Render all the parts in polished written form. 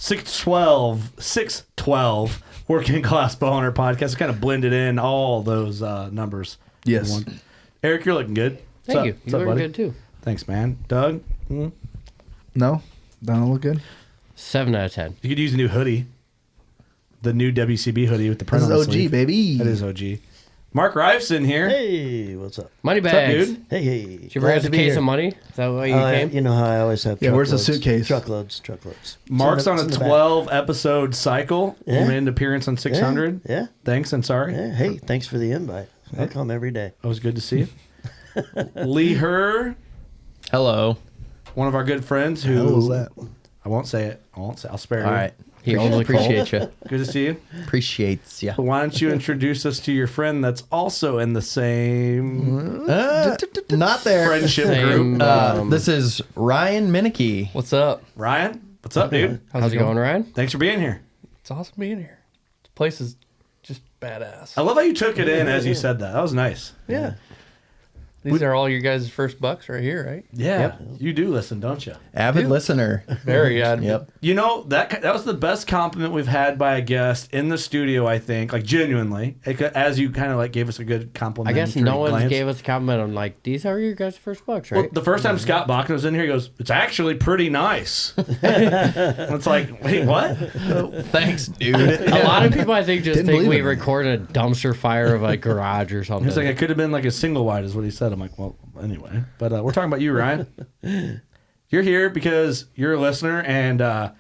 612 Working Class Bowhunter Podcast. Kind of blended in all those numbers. Yes. Eric, you're looking good. Thank you. What's You're up, looking buddy? good too. Thanks, man. Doug? No? Don't look good? 7 out of 10. You could use a new hoodie. The new WCB hoodie with the print This on is the OG, sleeve. baby. That is OG. Mark Rife's in here. Hey, what's up? Money What's up, bags. dude? Hey. Did you bring us a case of money? Is that why you came? You know how I always have Yeah, where's the truckloads. suitcase? Truckloads. Mark's on a It's in the back. 12-episode cycle. Yeah. You made an appearance on 600. Yeah. Thanks and sorry. Yeah. Hey, thanks for the invite. I'll come every day. It was good to see you. Lee Herr, Hello. one of our good friends How was who... that? I won't say it. I'll spare you. All right. He only appreciate you. Good to see you. Appreciates you. But why don't you introduce us to your friend that's also in the same Not there. friendship Same, group? This is Ryan Minikey. What's up? Ryan, what's up, dude? How's it going, Ryan? Thanks for being here. It's awesome being here. This place is just badass. I love how you took it in as you said that. That was nice. Yeah. These are all your guys' first bucks right here, right? Yeah, you do listen, don't you? Avid listener. Very good. Yep. You know, that was the best compliment we've had by a guest in the studio, I think. Like, genuinely. As you kind of, like, gave us a good compliment. I guess no one gave us a compliment. I'm like, these are your guys' first bucks, right? Well, the first time Scott Bachman was in here, he goes, "It's actually pretty nice." And it's like, wait, what? Thanks, dude. A lot of people, I think, just Didn't think believe we it. recorded a dumpster fire of a garage or something. He's like, it could have been like a single wide, is what he said. I'm like, well, anyway. But we're talking about you, Ryan. You're here because you're a listener, and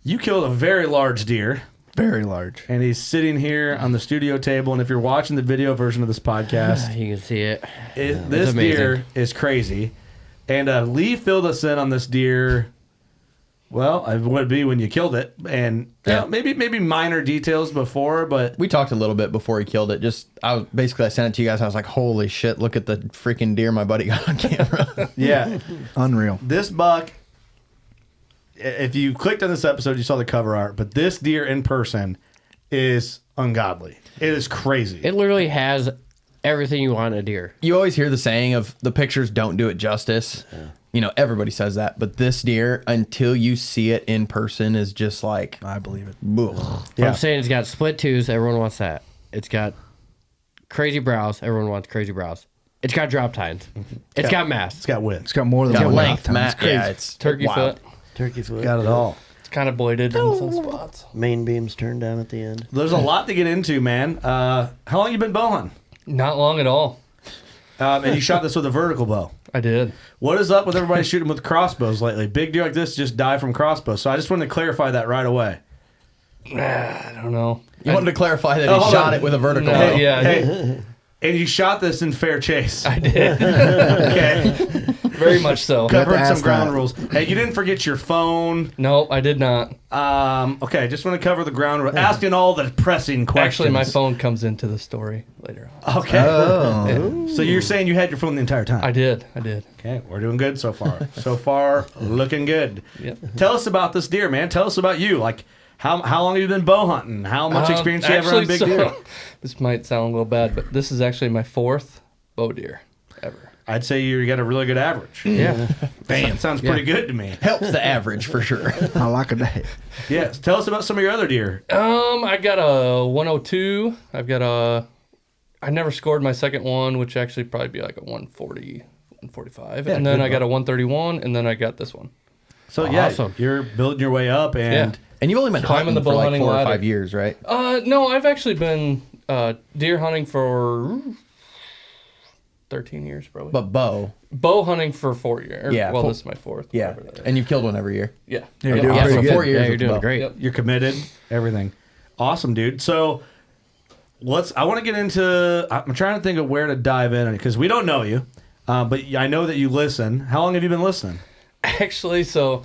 you killed a very large deer. Very large. And he's sitting here on the studio table. And if you're watching the video version of this podcast, you can see it. this amazing. deer is crazy. And Lee filled us in on this deer. Well, it would be when you killed it, and you know, maybe minor details before, but We talked a little bit before he killed it. I sent it to you guys. I was like, holy shit, look at the freaking deer my buddy got on camera. yeah, Unreal. this buck. If you clicked on this episode, you saw the cover art, but this deer in person is ungodly. It is crazy. It literally has everything you want in a deer. You always hear the saying of the pictures don't do it justice. You know, everybody says that. But this deer, until you see it in person, is just like, I believe it. ugh. Yeah. I'm saying it's got split twos. Everyone wants that. It's got crazy brows. Everyone wants crazy brows. It's got drop tines. It's got mass. It's got width. It's got more than Got one length, time. Matt. Yeah, it's Turkey wild. foot. Turkey foot. Got it all. It's kind of bladed in some spots. Main beams turned down at the end. There's a lot to get into, man. How long you been bow hunting? Not long at all. And you shot this with a vertical bow. I did. What is up with everybody shooting with crossbows lately? Big deer like this just die from crossbows. So I just wanted to clarify that right away. I don't know. You wanted to clarify that Oh, he hold shot on. it with a vertical No, bow. yeah. Hey, and you shot this in fair chase. I did. Okay. Very much so. Covered ask some ground that. rules. Hey, you didn't forget your phone. No, I did not. Okay, just want to cover the ground rules. Asking all the pressing questions. Actually, my phone comes into the story later on. Okay. Oh. So you're saying you had your phone the entire time? I did. Okay, we're doing good so far. So far, looking good. Yep. Tell us about this deer, man. Tell us about you. Like, how long have you been bow hunting? How much experience do you have around big deer? This might sound a little bad, but this is actually my 4th bow deer ever. I'd say you got a really good average. Yeah. Damn, sounds pretty good to me. Helps the average for sure. I like a day. Yes. Tell us about some of your other deer. I got a 102. I never scored my second one, which actually probably be like a 140, 145. Yeah, and then good I got a buck. 131, and then I got this one. So yeah, Awesome. you're building your way up, and Yeah. And you've only been Climbing hunting the for bow like hunting 4 or ladder. 5 years, right? No, I've actually been deer hunting for 13 years, probably. But bow. Bow hunting for 4 years. Yeah, Well, four- this is my 4th. Yeah. whatever that is. And you've killed one every year. Yeah. You're Yep. doing Yeah, pretty so good. 4 years. Yeah, with you're the doing bow. great. Yep. you're committed. Everything. Awesome, dude. So I want to get into. I'm trying to think of where to dive in because we don't know you, but I know that you listen. How long have you been listening? Actually, so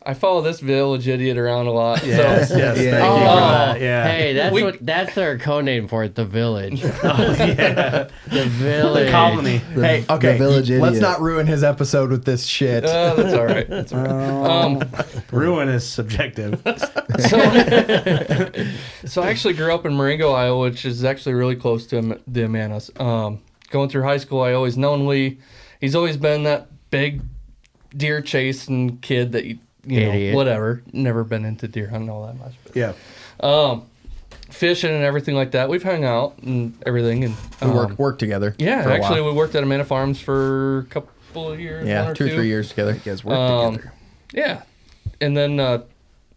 I follow this village idiot around a lot. Yes, So, yes. Yeah. Thank you for that. Yeah. Hey, that's their code name for it, the village. The village. Call me. Hey, okay, the village let's idiot. not ruin his episode with this shit. that's all right. That's all right. Ruin is subjective. So I actually grew up in Marengo, Iowa, which is actually really close to the Amanas. Going through high school, I always known Lee. He's always been that big deer chasing kid that you Idiot. whatever. Never been into deer hunting all that much. But, Yeah. fishing and everything like that. We've hung out and everything. And We work together. Yeah, for a actually, while. we worked at Amana Farms for a couple of years. Yeah, one or 2 or 3 years together. You guys work together. Yeah, and then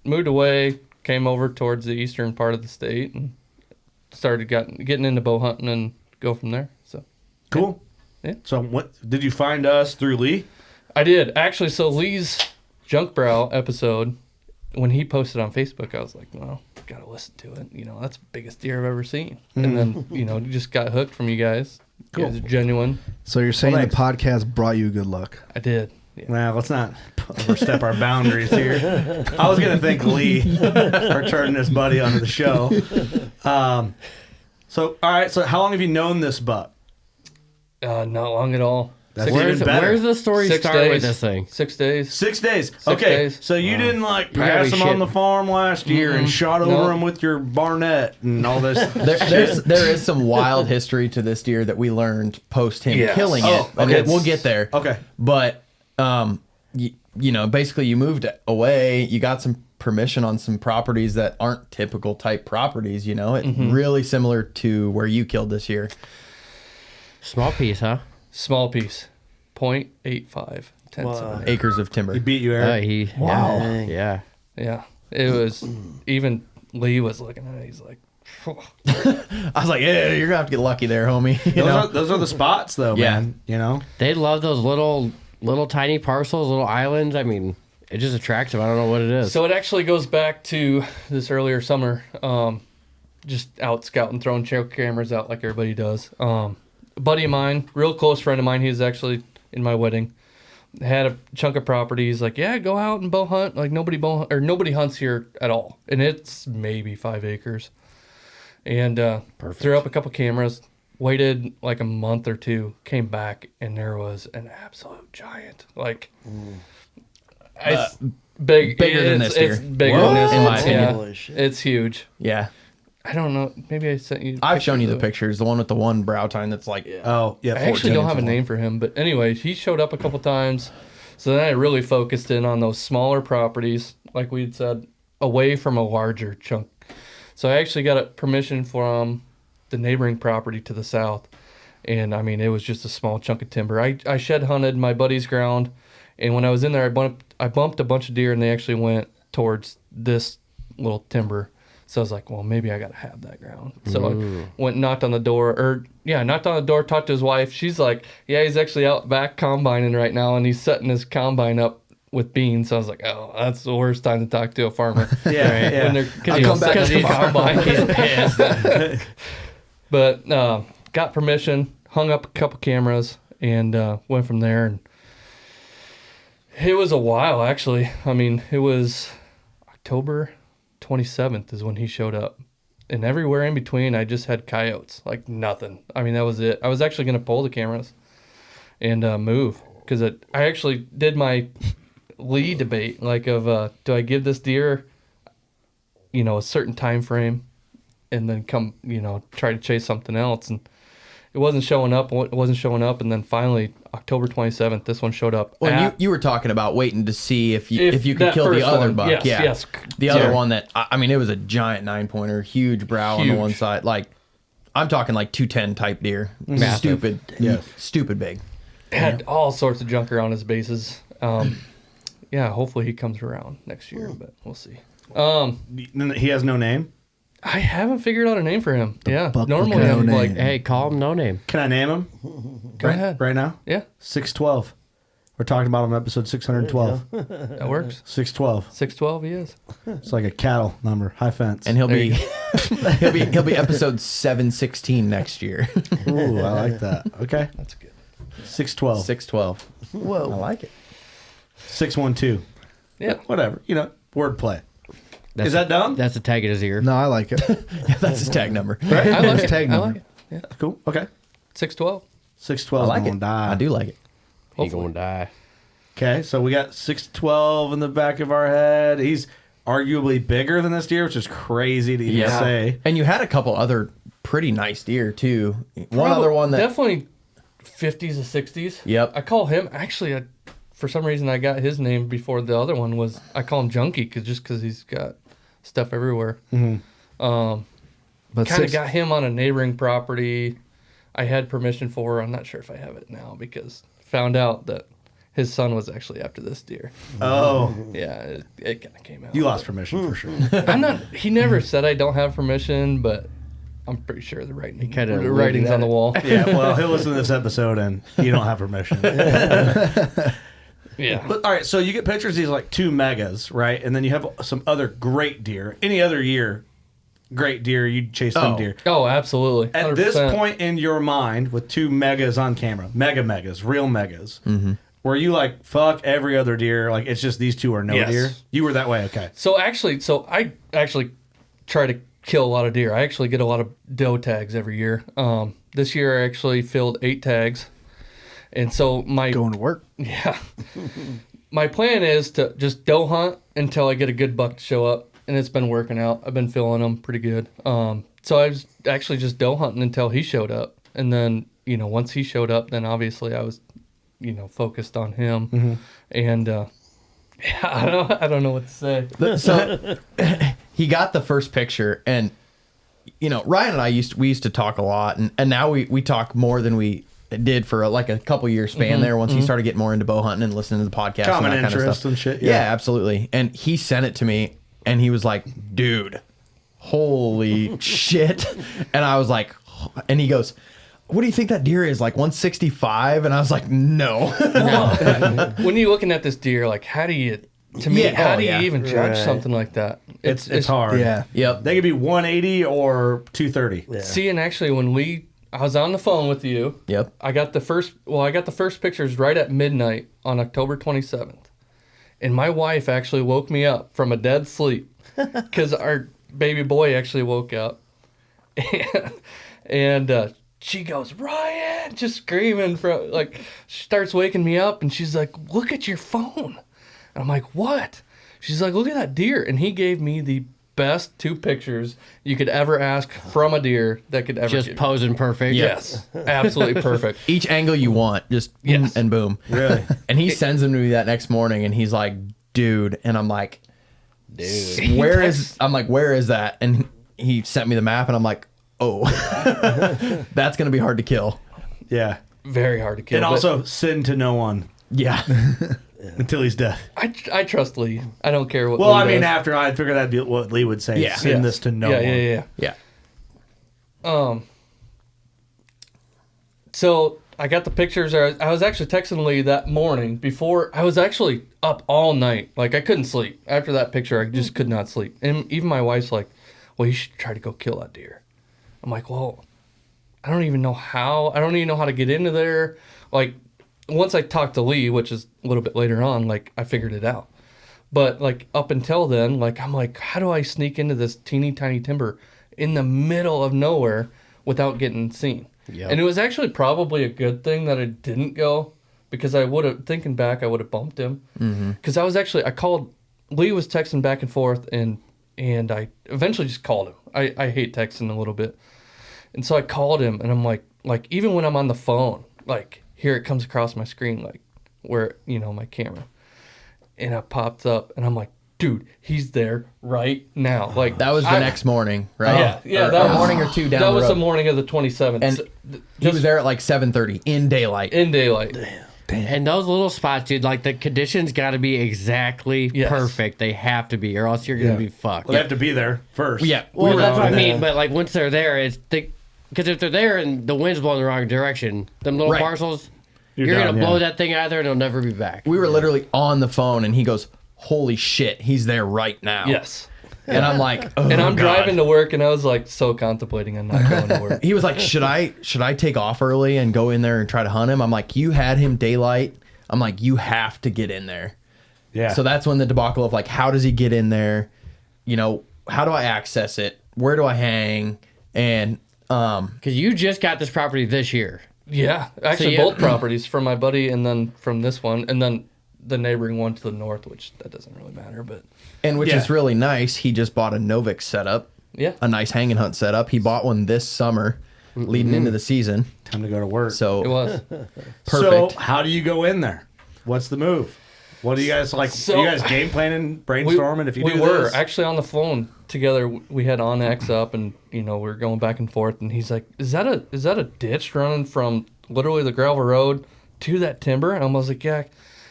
moved away, came over towards the eastern part of the state, and started getting into bow hunting and go from there. So Cool. Yeah. So what did you find us through Lee? I did actually. So Lee's Junk Brow episode, when he posted on Facebook, I was like, well, gotta listen to it. You know, that's the biggest deer I've ever seen. And then just got hooked from you guys. Cool. You guys are genuine. So you're saying Well, the podcast brought you good luck? I did. Yeah. Well, let's not overstep our boundaries here. I was going to thank Lee for turning this buddy onto the show. So, all right. So, how long have you known this buck? Not long at all. That's Where's, even better. where's the story 6 start days. with this thing? 6 days. 6 days. Okay. days. So you didn't like You gotta pass be him on shitting. the farm last year and shot over No. him with your Barnett and all this. There is some wild history to this deer that we learned post him Yes. killing Oh, it. And okay. we'll get there. Okay. But basically you moved away, you got some permission on some properties that aren't typical type properties, it really similar to where you killed this year. Small piece, huh? Small piece. 0.85. 10 Wow. centimeters. Acres of timber. He beat you, Eric. Wow. Dang. Yeah. Yeah. It was, even Lee was looking at it. He's like, I was like, yeah, you're gonna have to get lucky there, homie. Those are the spots, though, Yeah. man. They love those little tiny parcels, little islands. I mean, it just attracts them. I don't know what it is. so it actually goes back to this earlier summer. Just out scouting, throwing trail cameras out like everybody does. A buddy of mine, real close friend of mine, he was actually in my wedding, had a chunk of property. He's like, yeah, go out and bow hunt. Like nobody hunts here at all. And it's maybe 5 acres. And threw up a couple cameras, waited like a month or two, came back, and there was an absolute giant. Like, it's bigger than this deer. It's bigger than this In my one. opinion. Yeah, Holy shit. it's huge. Yeah. I don't know. Maybe I sent you. I've shown you the pictures of it. pictures, the one with the one brow tine that's like Oh, yeah. I actually 14 don't have a inches name for him, but anyway, he showed up a couple times. So then I really focused in on those smaller properties, like we'd said, away from a larger chunk. So I actually got a permission from the neighboring property to the south, and I mean it was just a small chunk of timber. I shed hunted my buddy's ground, and when I was in there, I bumped a bunch of deer, and they actually went towards this little timber. So I was like, well, maybe I got to have that ground. So I went and knocked on the door, talked to his wife. She's like, yeah, he's actually out back combining right now, and he's setting his combine up with beans. So I was like, oh, that's the worst time to talk to a farmer. Yeah, yeah. When they're setting his combine, he's pissed. But got permission, hung up a couple cameras, and went from there. And it was a while, actually. I mean, it was October 27th is when he showed up. And everywhere in between, I just had coyotes. Like, nothing. I mean, that was it. I was actually going to pull the cameras and move. Because I actually did my Lee debate, like, of do I give this deer, a certain time frame and then come, try to chase something else. And it wasn't showing up. And then finally, October 27th, this one showed up. Well, you were talking about waiting to see if you could that kill the first other one, buck. yes, Yeah. yes. The other Yeah. one that I mean, it was a giant 9-pointer, huge brow on the Huge. one side. Like, I'm talking like 210 type deer. Massive. Stupid. Yes. Stupid big. Had all sorts of junk around his bases. Yeah, hopefully he comes around next year, but we'll see. He has no name. I haven't figured out a name for him. Yeah, buck normally with no I'm name. like, Hey, call him no name. Can I name him? go ahead. Right now? Yeah, 612. We're talking about him on episode 612. that works. 612. 612 he is. It's like a cattle number. High fence. And he'll There be you he'll be episode 716 next year. Ooh, I like that. Okay. That's good. 612. 612. Whoa. I like it. 612. Yeah. Whatever. Wordplay. That's Is that dumb? That's a tag in his ear. No, I like it. Yeah, that's his tag number. I like His it. tag I number. like it. Yeah. Cool. Okay. 612. 612. I like gonna it. Die. I do like it. He gonna die. Okay. So we got 612 in the back of our head. He's arguably bigger than this deer, which is crazy to even say. And you had a couple other pretty nice deer too. One other one that definitely 50s to 60s. Yep. I call him actually for some reason I got his name before the other one was. I call him Junkie because he's got stuff everywhere. But Kind of got him on a neighboring property. I had permission for. I'm not sure if I have it now because found out that his son was actually after this deer. Oh, Yeah, it kind of came out. you lost permission for sure. I'm not. He never said I don't have permission, but I'm pretty sure the writing's alluded on at the it. wall. Yeah, well, he'll listen to this episode and you don't have permission. Yeah. But all right, so you get pictures of these like 2 megas, right? And then you have some other great deer. Any other year, great deer, you'd chase them deer. Oh, absolutely. At this 100%. point in your mind, with 2 megas on camera, megas, real megas, were you like, fuck every other deer? Like, it's just these 2 are no Yes. deer? You were that way, okay. So I actually try to kill a lot of deer. I actually get a lot of doe tags every year. This year I actually filled 8 tags. And so going to work. Yeah. My plan is to just doe hunt until I get a good buck to show up, and it's been working out. I've been filling them pretty good. So I was actually just doe hunting until he showed up, and then once he showed up, then obviously I was focused on him, and yeah, I don't know what to say. So he got the first picture, and Ryan and I used to talk a lot, and now we talk more than we did for like a couple year span there once he started getting more into bow hunting and listening to the podcast Common and that kind of interest stuff. and shit, Yeah, yeah. absolutely. And he sent it to me and he was like, dude, holy shit. And I was like, and he goes, what do you think that deer is, like 165? And I was like, no. When you're looking at this deer, like how do you even judge Right. something like that? It's hard. Yeah. Yep. They could be 180 or 230. Yeah. See, and actually when I was on the phone with you. Yep. I got the first pictures right at midnight on October 27th. And my wife actually woke me up from a dead sleep because our baby boy actually woke up. And she goes, Ryan, just screaming she starts waking me up and she's like, look at your phone. And I'm like, what? She's like, look at that deer. And he gave me the best 2 pictures you could ever ask from a deer that could ever Just give. posing perfect. Yes, absolutely perfect. Each angle you want, just Yes. and boom. Really? And he sends them to me that next morning and he's like, dude. And I'm like, where is that? And he sent me the map and I'm like, oh, that's going to be hard to kill. Yeah. Very hard to kill. And but also sin to no one Yeah. until he's dead. I trust Lee. I don't care what. Well, Lee I mean, does. after I figured that'd be what Lee would say. Yeah. Send Yes. this to no yeah, one. Yeah. Yeah. So I got the pictures. I was actually texting Lee that morning before. I was actually up all night. Like I couldn't sleep after that picture. I just could not sleep. And even my wife's like, "Well, you should try to go kill that deer." I'm like, "Well, I don't even know how. I don't even know how to get into there." Like once I talked to Lee, which is a little bit later on, like I figured it out. But like up until then, like I'm like, how do I sneak into this teeny tiny timber in the middle of nowhere without getting seen? Yep. And it was actually probably a good thing that I didn't go because I would have, thinking back, I would have bumped him. Because I called, Lee was texting back and forth and I eventually just called him. I hate texting a little bit. And so I called him and I'm like even when I'm on the phone, like here it comes across my screen, like where, my camera. And it popped up and I'm like, dude, he's there right now. Like That was the next morning, right? Yeah, Or that a was morning or two down That the was road. the morning of the 27th. And So, he was there at like 7:30 in daylight. in daylight. And those little spots, dude, like the conditions got to be exactly Yes. perfect. They have to be, or else you're gonna be fucked. Well, they have to be there first. Yeah. Well, we that's were what I on mean. that. But like once they're there, because if they're there and the wind's blowing the wrong direction, them little Right. parcels, You're you're done, gonna blow yeah. that thing out of there and it'll never be back. We were literally on the phone and he goes, holy shit, he's there right now. Yes. And I'm like, oh, And I'm God. driving to work and I was like so contemplating on not going to work. He was like, should I take off early and go in there and try to hunt him? I'm like, you had him daylight. I'm like, you have to get in there. Yeah. So that's when the debacle of like, how does he get in there? How do I access it? Where do I hang? And Because you just got this property this year. Yeah. Actually, So, yeah. both properties from my buddy and then from this one and then the neighboring one to the north, which that doesn't really matter. But which Yeah. is really nice. He just bought a Novix setup, yeah. a nice hang and hunt setup. He bought one this summer, leading into the season. Time to go to work. So It was. perfect. So how do you go in there? What's the move? What do you guys like? So- are you guys game planning, brainstorming? If you we do were this? actually on the phone together. We had OnX up, and we were going back and forth. And he's like, "Is that a ditch running from literally the gravel road to that timber?" And I was like, "Yeah,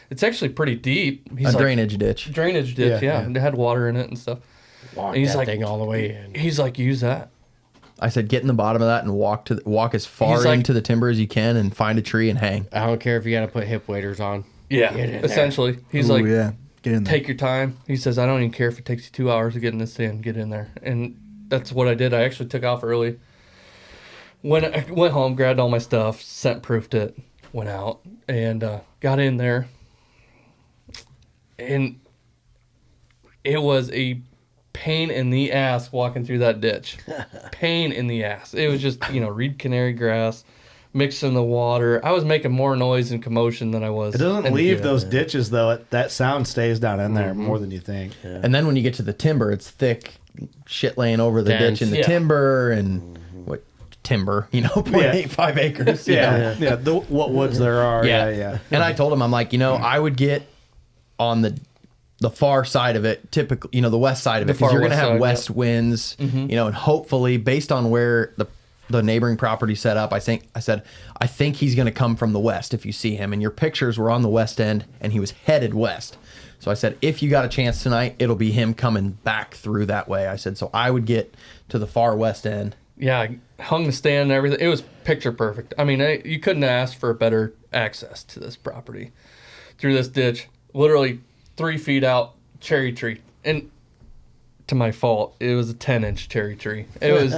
it's actually pretty deep." He's A like, drainage ditch. drainage ditch, Yeah, yeah. It had water in it and stuff. Walk He's that like- thing all the way in. He's like, "Use that." I said, get in the bottom of that and walk as far He's like- into the timber as you can and find a tree and hang. I don't care if you got to put hip waders on. Yeah, Get in there. essentially. He's Ooh, like, yeah, get in there. "Take your time." He says, "I don't even care if it takes you 2 hours to get in this in. Get in there." And that's what I did. I actually took off early. When I went home, grabbed all my stuff, scent proofed it, went out, and got in there. And it was a pain in the ass walking through that ditch. Pain in the ass. It was just, reed canary grass, mixing the water. I was making more noise and commotion than I was. It doesn't in the leave gear. those ditches though. That sound stays down in there more than you think. And then when you get to the timber, it's thick shit laying over the Dense. ditch in the Yeah. timber and what timber, 0.85 acres. you know? Yeah. What woods there are. Yeah. And I told him, I'm like, I would get on the far side of it, typically, the west side of it, The because far you're going to west have side, west winds, and hopefully, based on where the neighboring property set up, I said, I think he's going to come from the west if you see him. And your pictures were on the west end, and he was headed west. So I said, if you got a chance tonight, it'll be him coming back through that way. I said, so I would get to the far west end. Yeah, I hung the stand and everything. It was picture perfect. I mean, you couldn't ask for better access to this property through this ditch. Literally 3 feet out, cherry tree. And to my fault, it was a 10-inch cherry tree. It was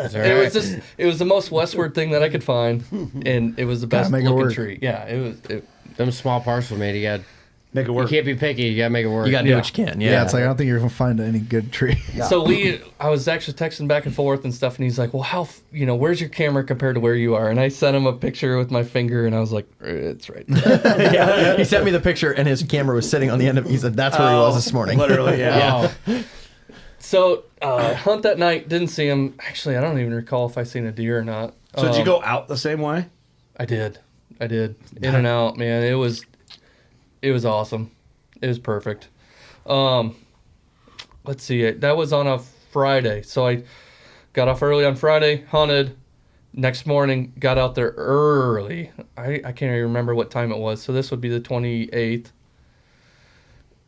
it was the most westward thing that I could find, and it was the best make it looking work. tree. Yeah, it Them small parcels, man. You Make it work. can't be picky. You got to make it work. You got to do what you can. Yeah, it's like I don't think you're gonna find any good tree. So I was actually texting back and forth and stuff, and he's like, "Well, where's your camera compared to where you are?" And I sent him a picture with my finger, and I was like, "It's right there." Yeah. He sent me the picture, and his camera was sitting on the end of. He said, "That's where he was this morning." Literally, yeah. Oh, So hunt that night, didn't see him. Actually, I don't even recall if I seen a deer or not. So did you go out the same way? I did. In and out, man. It was awesome. It was perfect. Let's see. That was on a Friday. So I got off early on Friday, hunted. Next morning, got out there early. I can't even remember what time it was. So this would be the 28th.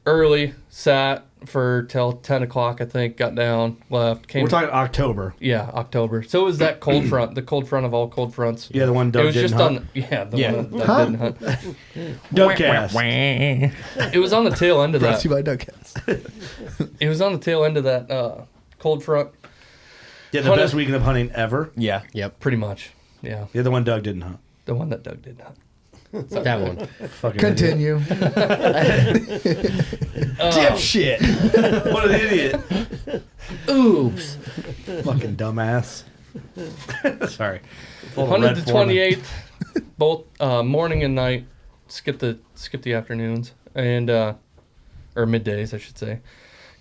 Early, sat for till 10 o'clock, I think. Got down, left. We're talking October. Yeah, October. So it was that cold front, the cold front of all cold fronts. Yeah, the one Doug It was didn't just hunt. on, the Yeah. one that Doug didn't hunt. Dougcast. It was on the tail end of Brought to that. you by Duckcats. It was on the tail end of that cold front, Yeah, the best weekend of hunting ever. Yeah. yep. pretty much. Yeah, The other one Doug didn't hunt. the one that Doug did not. That one. Fucking Continue. Dipshit. idiot. What an idiot. Oops. Fucking dumbass. Sorry. Full of Hunted red the foreman. 28th, both morning and night. Skip the afternoons and or middays, I should say.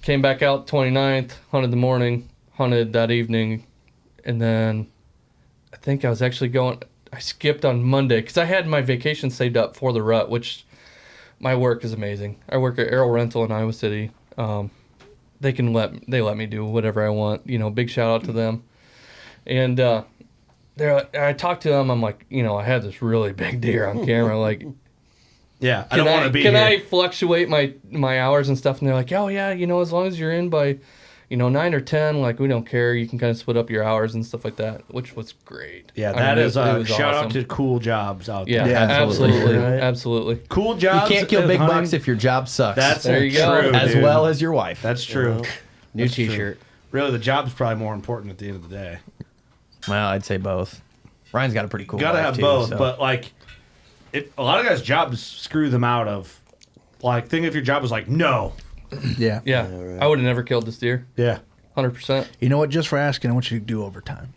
Came back out 29th, hunted the morning, hunted that evening, and then I think I was actually I skipped on Monday because I had my vacation saved up for the rut, which my work is amazing. I work at Arrow Rental in Iowa City. They let me do whatever I want. Big shout out to them. And I talked to them. I'm like, I had this really big deer on camera. Like, Yeah, I don't want to be Can here. I fluctuate my hours and stuff? And they're like, oh yeah, as long as you're in by 9 or 10, like, we don't care. You can kind of split up your hours and stuff like that, which was great. Yeah, I that mean, is it a was shout awesome. out to Cool Jobs out Yeah, there. Yeah, absolutely. absolutely. Right. Absolutely. Cool You Jobs. can't kill and big hunting, bucks if your job sucks. That's There you go. true, as dude. well as your wife. That's true. Yeah. New That's true. T-shirt. Really, the job's probably more important at the end of the day. Well, I'd say both. Ryan's got a pretty cool. You gotta wife have too, both, so. but like, a lot of guys' jobs screw them out of. Like, think if your job was like, no. Yeah. Yeah, right. I would have never killed this deer. Yeah. 100%. You know what? Just for asking, I want you to do overtime.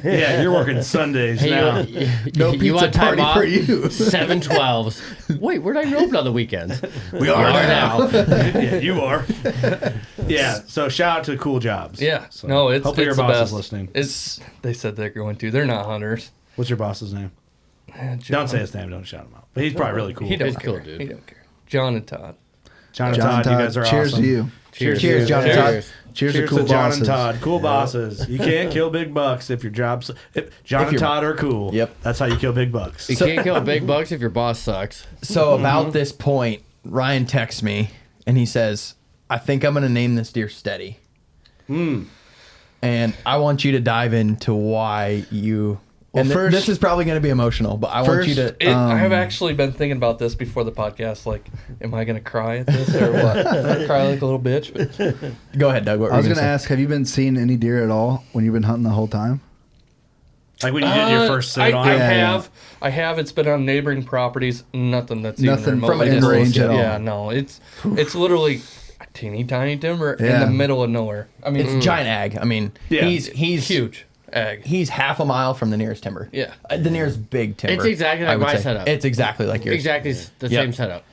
Yeah, you're working Sundays Hey, now. No you pizza want time party off? for you. 7/12s. Wait, we're not even open on the weekends. We are now. Yeah, you are. Yeah, so shout out to Cool Jobs. Yeah. So No, it's hopefully it's your the boss best. is listening. They said they're going to. They're not hunters. What's your boss's name? John. Don't say his name. Don't shout him out. But he's probably really cool. He don't He's care. cool, dude. He don't care. John and Todd. John and John Todd, you guys are cheers awesome. to you. Cheers. Cheers, John and Todd. Cheers. Cheers, Cheers to cool to John bosses. and Todd. Cool bosses. You can't kill big bucks if your job's... If John and you're- Todd are cool. Yep. That's how you kill big bucks. You can't kill big bucks if your boss sucks. So about this point, Ryan texts me and he says, I think I'm going to name this deer Steady. And I want you to dive into why you... Well, and first- this is probably going to be emotional, but I want you to... I have actually been thinking about this before the podcast. Like, am I going to cry at this or what? Cry like a little bitch. But Go ahead, Doug. What were I was you going to say? ask, have you been seeing any deer at all when you've been hunting the whole time? Like when you did your first sit on I it. have. I have. It's been on neighboring properties. Nothing that's Nothing even from remotely in close range yet. at all. Yeah, no. It's literally a teeny tiny timber in Yeah. the middle of nowhere. I mean, It's giant ag. I mean, Yeah. he's huge ag. He's half a mile from the nearest timber. Yeah. The nearest big timber. It's exactly I like would my say. setup. It's exactly like yours. Exactly the Yep. same setup.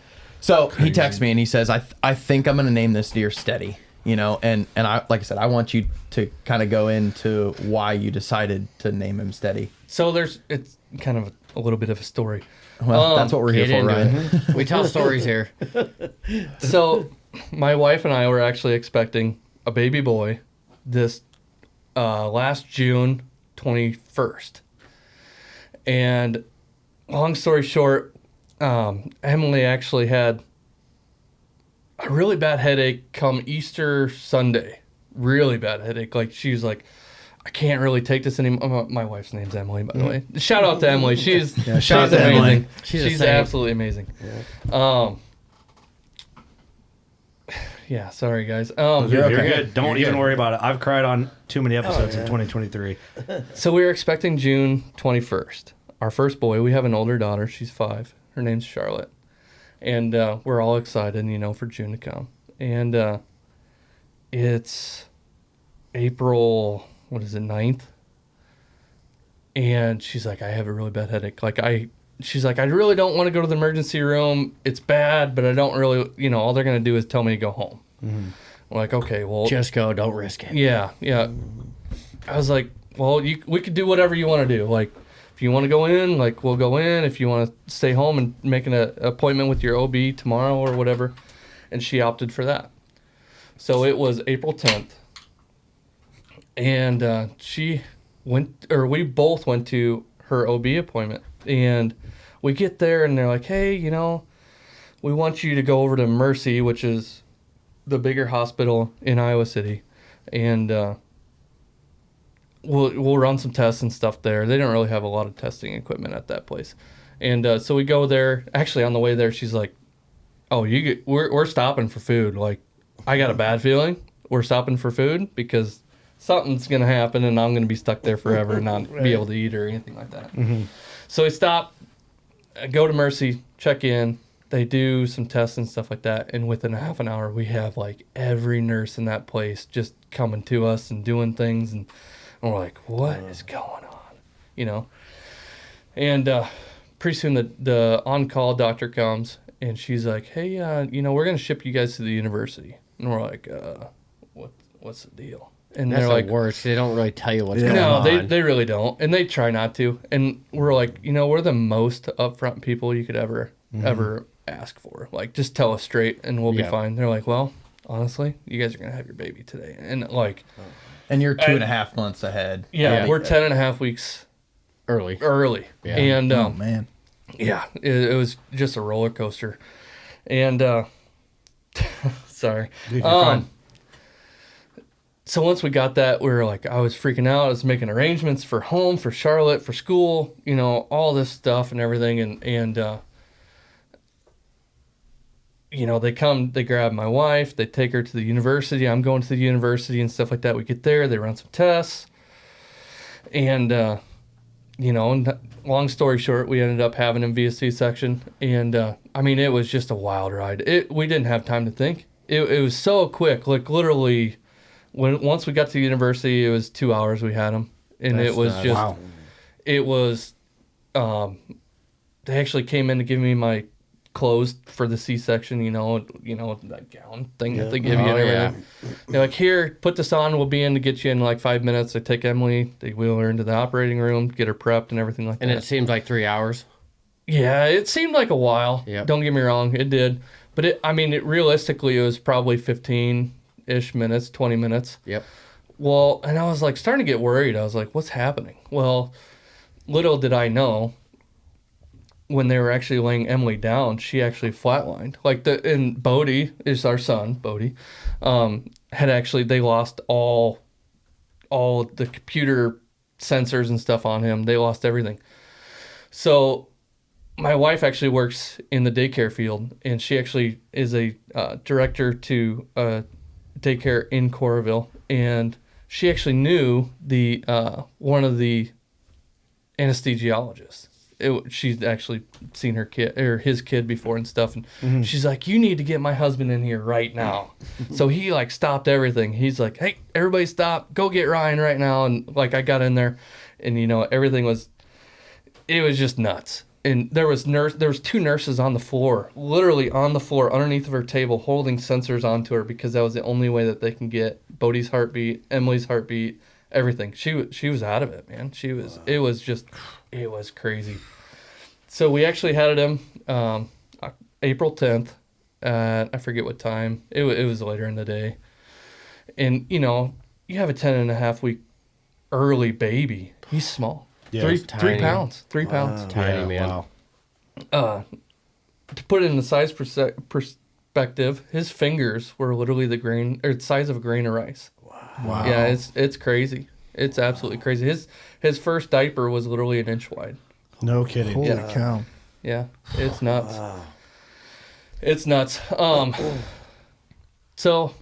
So he texts me and he says, I think I'm going to name this deer Steady, you know, and I, like I said, I want you to kind of go into why you decided to name him Steady. So it's kind of a little bit of a story. Well, that's what we're here Get for, into Ryan. it. We tell stories here. So my wife and I were actually expecting a baby boy this last June 21st. And long story short, Emily actually had a really bad headache come Easter Sunday. Really bad headache. Like, she was like, I can't really take this anymore. My wife's name's Emily, by the way. Shout out to Emily. She's shout out to amazing. Emily. She's a She's saint. absolutely amazing. Yeah, sorry guys. You're okay. good. Don't You're even good. worry about it. I've cried on too many episodes in 2023. So we were expecting June 21st. Our first boy. We have an older daughter. She's 5. Her name's Charlotte. And we're all excited, for June to come. And it's April, 9th? And she's like, I have a really bad headache. She's like, I really don't want to go to the emergency room. It's bad, but I don't really, all they're going to do is tell me to go home. I'm like, okay, well. Just go. Don't risk it. Yeah. I was like, well, we could do whatever you want to do. Like, if you want to go in, we'll go in. If you want to stay home and make an appointment with your OB tomorrow or whatever. And she opted for that. So it was April 10th. And we both went to her OB appointment. And we get there and they're like, hey, we want you to go over to Mercy, which is the bigger hospital in Iowa City. And we'll run some tests and stuff there. They don't really have a lot of testing equipment at that place. And so we go there. Actually, on the way there, she's like, oh, we're stopping for food. Like, I got a bad feeling. We're stopping for food because something's going to happen and I'm going to be stuck there forever and not be able to eat or anything like that. So we stop, go to Mercy, check in. They do some tests and stuff like that. And within a half an hour, we have every nurse in that place just coming to us and doing things. And we're like, what is going on? And pretty soon the on-call doctor comes and she's like, hey, we're going to ship you guys to the university. And we're like, what's the deal? And That's they're the like, worst. They don't really tell you what's going no, on. they really don't. And they try not to. And we're like, we're the most upfront people you could ever ask for. Like, just tell us straight and we'll be Yeah. fine. They're like, well, honestly, you guys are going to have your baby today. And And you're 2.5 months ahead. yeah, we're 10 and a half weeks Early. early. And Oh, man. yeah, it was just a roller coaster. And sorry. Dude, you're fine. So once we got that, we were like, I was freaking out. I was making arrangements for home, for Charlotte, for school, all this stuff and everything. And they come, they grab my wife, they take her to the university. I'm going to the university and stuff like that. We get there, they run some tests. And, long story short, we ended up having him via C-section. And, it was just a wild ride. We didn't have time to think. It was so quick, literally... Once we got to the university, it was 2 hours we had him, and it was just, wow. it was, they actually came in to give me my clothes for the C-section, that gown thing that they give you and everything. They're like, here, put this on, we'll be in to get you in 5 minutes. They take Emily, they wheel her into the operating room, get her prepped and everything like And that. it seems like 3 hours. Yeah, it seemed like a while. Yep. Don't get me wrong, it did. But it realistically, it was probably 15-ish minutes, 20 minutes. Yep. Well, and I was like starting to get worried. I was like, what's happening? Well, little did I know, when they were actually laying Emily down, she actually flatlined. And Bodie is our son, Bodie, they lost all the computer sensors and stuff on him. They lost everything. So my wife actually works in the daycare field, and she actually is a director to daycare in Coralville, and she actually knew the one of the anesthesiologists. She's actually seen her kid or his kid before and stuff, and she's like, "You need to get my husband in here right now." So he like stopped everything. He's like, "Hey, everybody, stop! Go get Ryan right now!" And like I got in there, and everything was, it was just nuts. And there was two nurses on the floor, literally on the floor, underneath of her table, holding sensors onto her because that was the only way that they can get Bodie's heartbeat, Emily's heartbeat, everything. She was out of it, man. It was crazy. So we actually had him April 10th at, I forget what time. It was later in the day. And you have a 10.5 week early baby. He's small. Yeah, 3 pounds. 3 pounds. Tiny, man. Wow. To put it in the size perspective, his fingers were literally the size of a grain of rice. Wow. Yeah, it's crazy. It's absolutely crazy. His first diaper was literally an inch wide. No kidding. Holy Yeah. cow. Yeah, it's nuts. It's nuts. So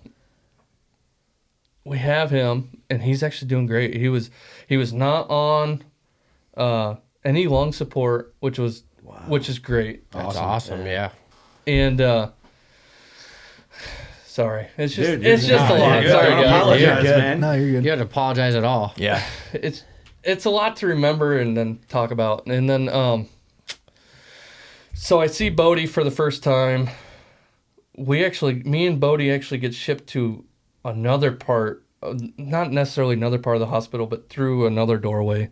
we have him, and he's actually doing great. He was not on any lung support, which is great. That's awesome. Yeah. And sorry, it's just Dude, it's just a lot. you're Sorry, good. Don't guys. apologize, You're good. man. No, you're You good. don't have to apologize at all. Yeah. It's a lot to remember and then talk about. And then so I see Bodie for the first time. Me and Bodie actually get shipped to another part, not necessarily another part of the hospital, but through another doorway,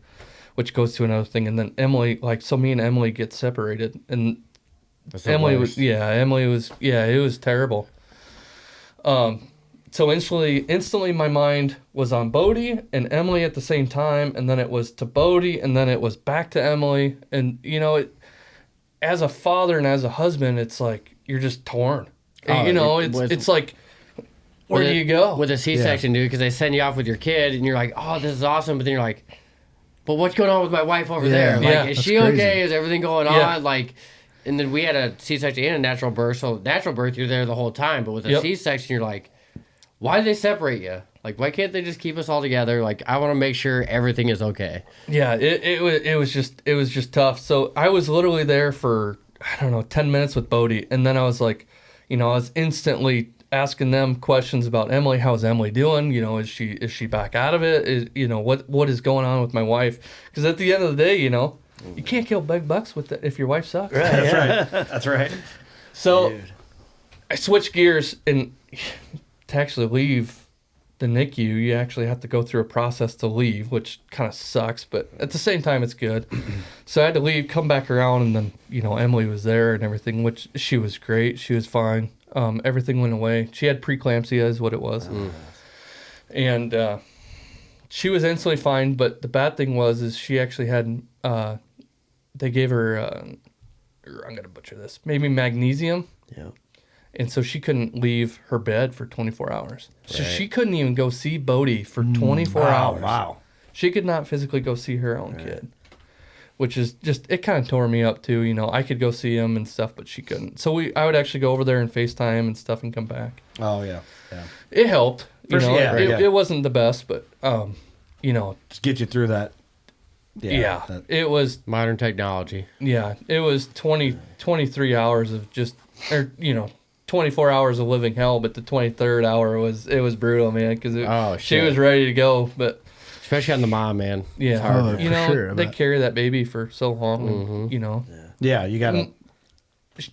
which goes to another thing. And then Emily, so me and Emily get separated, and That's the Emily worst. it was terrible. So instantly my mind was on Bodie and Emily at the same time, and then it was to Bodie, and then it was back to Emily. And as a father and as a husband, it's like you're just torn. It's like, where do you go? With a C-section, dude? Because they send you off with your kid, and you're like, oh, this is awesome. But then you're like, but what's going on with my wife over there? Like, Yeah. is That's she crazy. okay? Is everything going Yeah. on? Like, and then we had a C-section and a natural birth. So natural birth, you're there the whole time. But with a Yep. C-section, you're like, why do they separate you? Like, why can't they just keep us all together? Like, I want to make sure everything is okay. Yeah, it was just tough. So I was literally there for, I don't know, 10 minutes with Bodie, and then I was like, I was instantly asking them questions about Emily. How's Emily doing? Is she back out of it? What is going on with my wife? Because at the end of the day, you can't kill big bucks with if your wife sucks. Right, That's yeah. right. That's right. So Dude. I switched gears, and to actually leave the NICU, you actually have to go through a process to leave, which kind of sucks, but at the same time, it's good. So I had to leave, come back around, and then, Emily was there and everything, which she was great. She was fine. Everything went away. She had preeclampsia is what it was. And she was instantly fine, but the bad thing is she actually had, they gave her, I'm going to butcher this, maybe magnesium. Yeah. And so she couldn't leave her bed for 24 hours. So she couldn't even go see Bodie for 24 hours. Wow. She could not physically go see her own kid, which is just, it kind of tore me up too. I could go see him and stuff, but she couldn't. So I would actually go over there and FaceTime and stuff and come back. Oh, yeah. Yeah. It helped. It It wasn't the best, but, Just get you through that. yeah, that- it was, Modern technology. it was 23 hours of just, 24 hours of living hell, but the 23rd hour was brutal, man, because she shit. was ready to go, but Especially on the mom, man. yeah, It's hard. Oh, for sure, I they bet. carry that baby for so long, and, Yeah, you got to.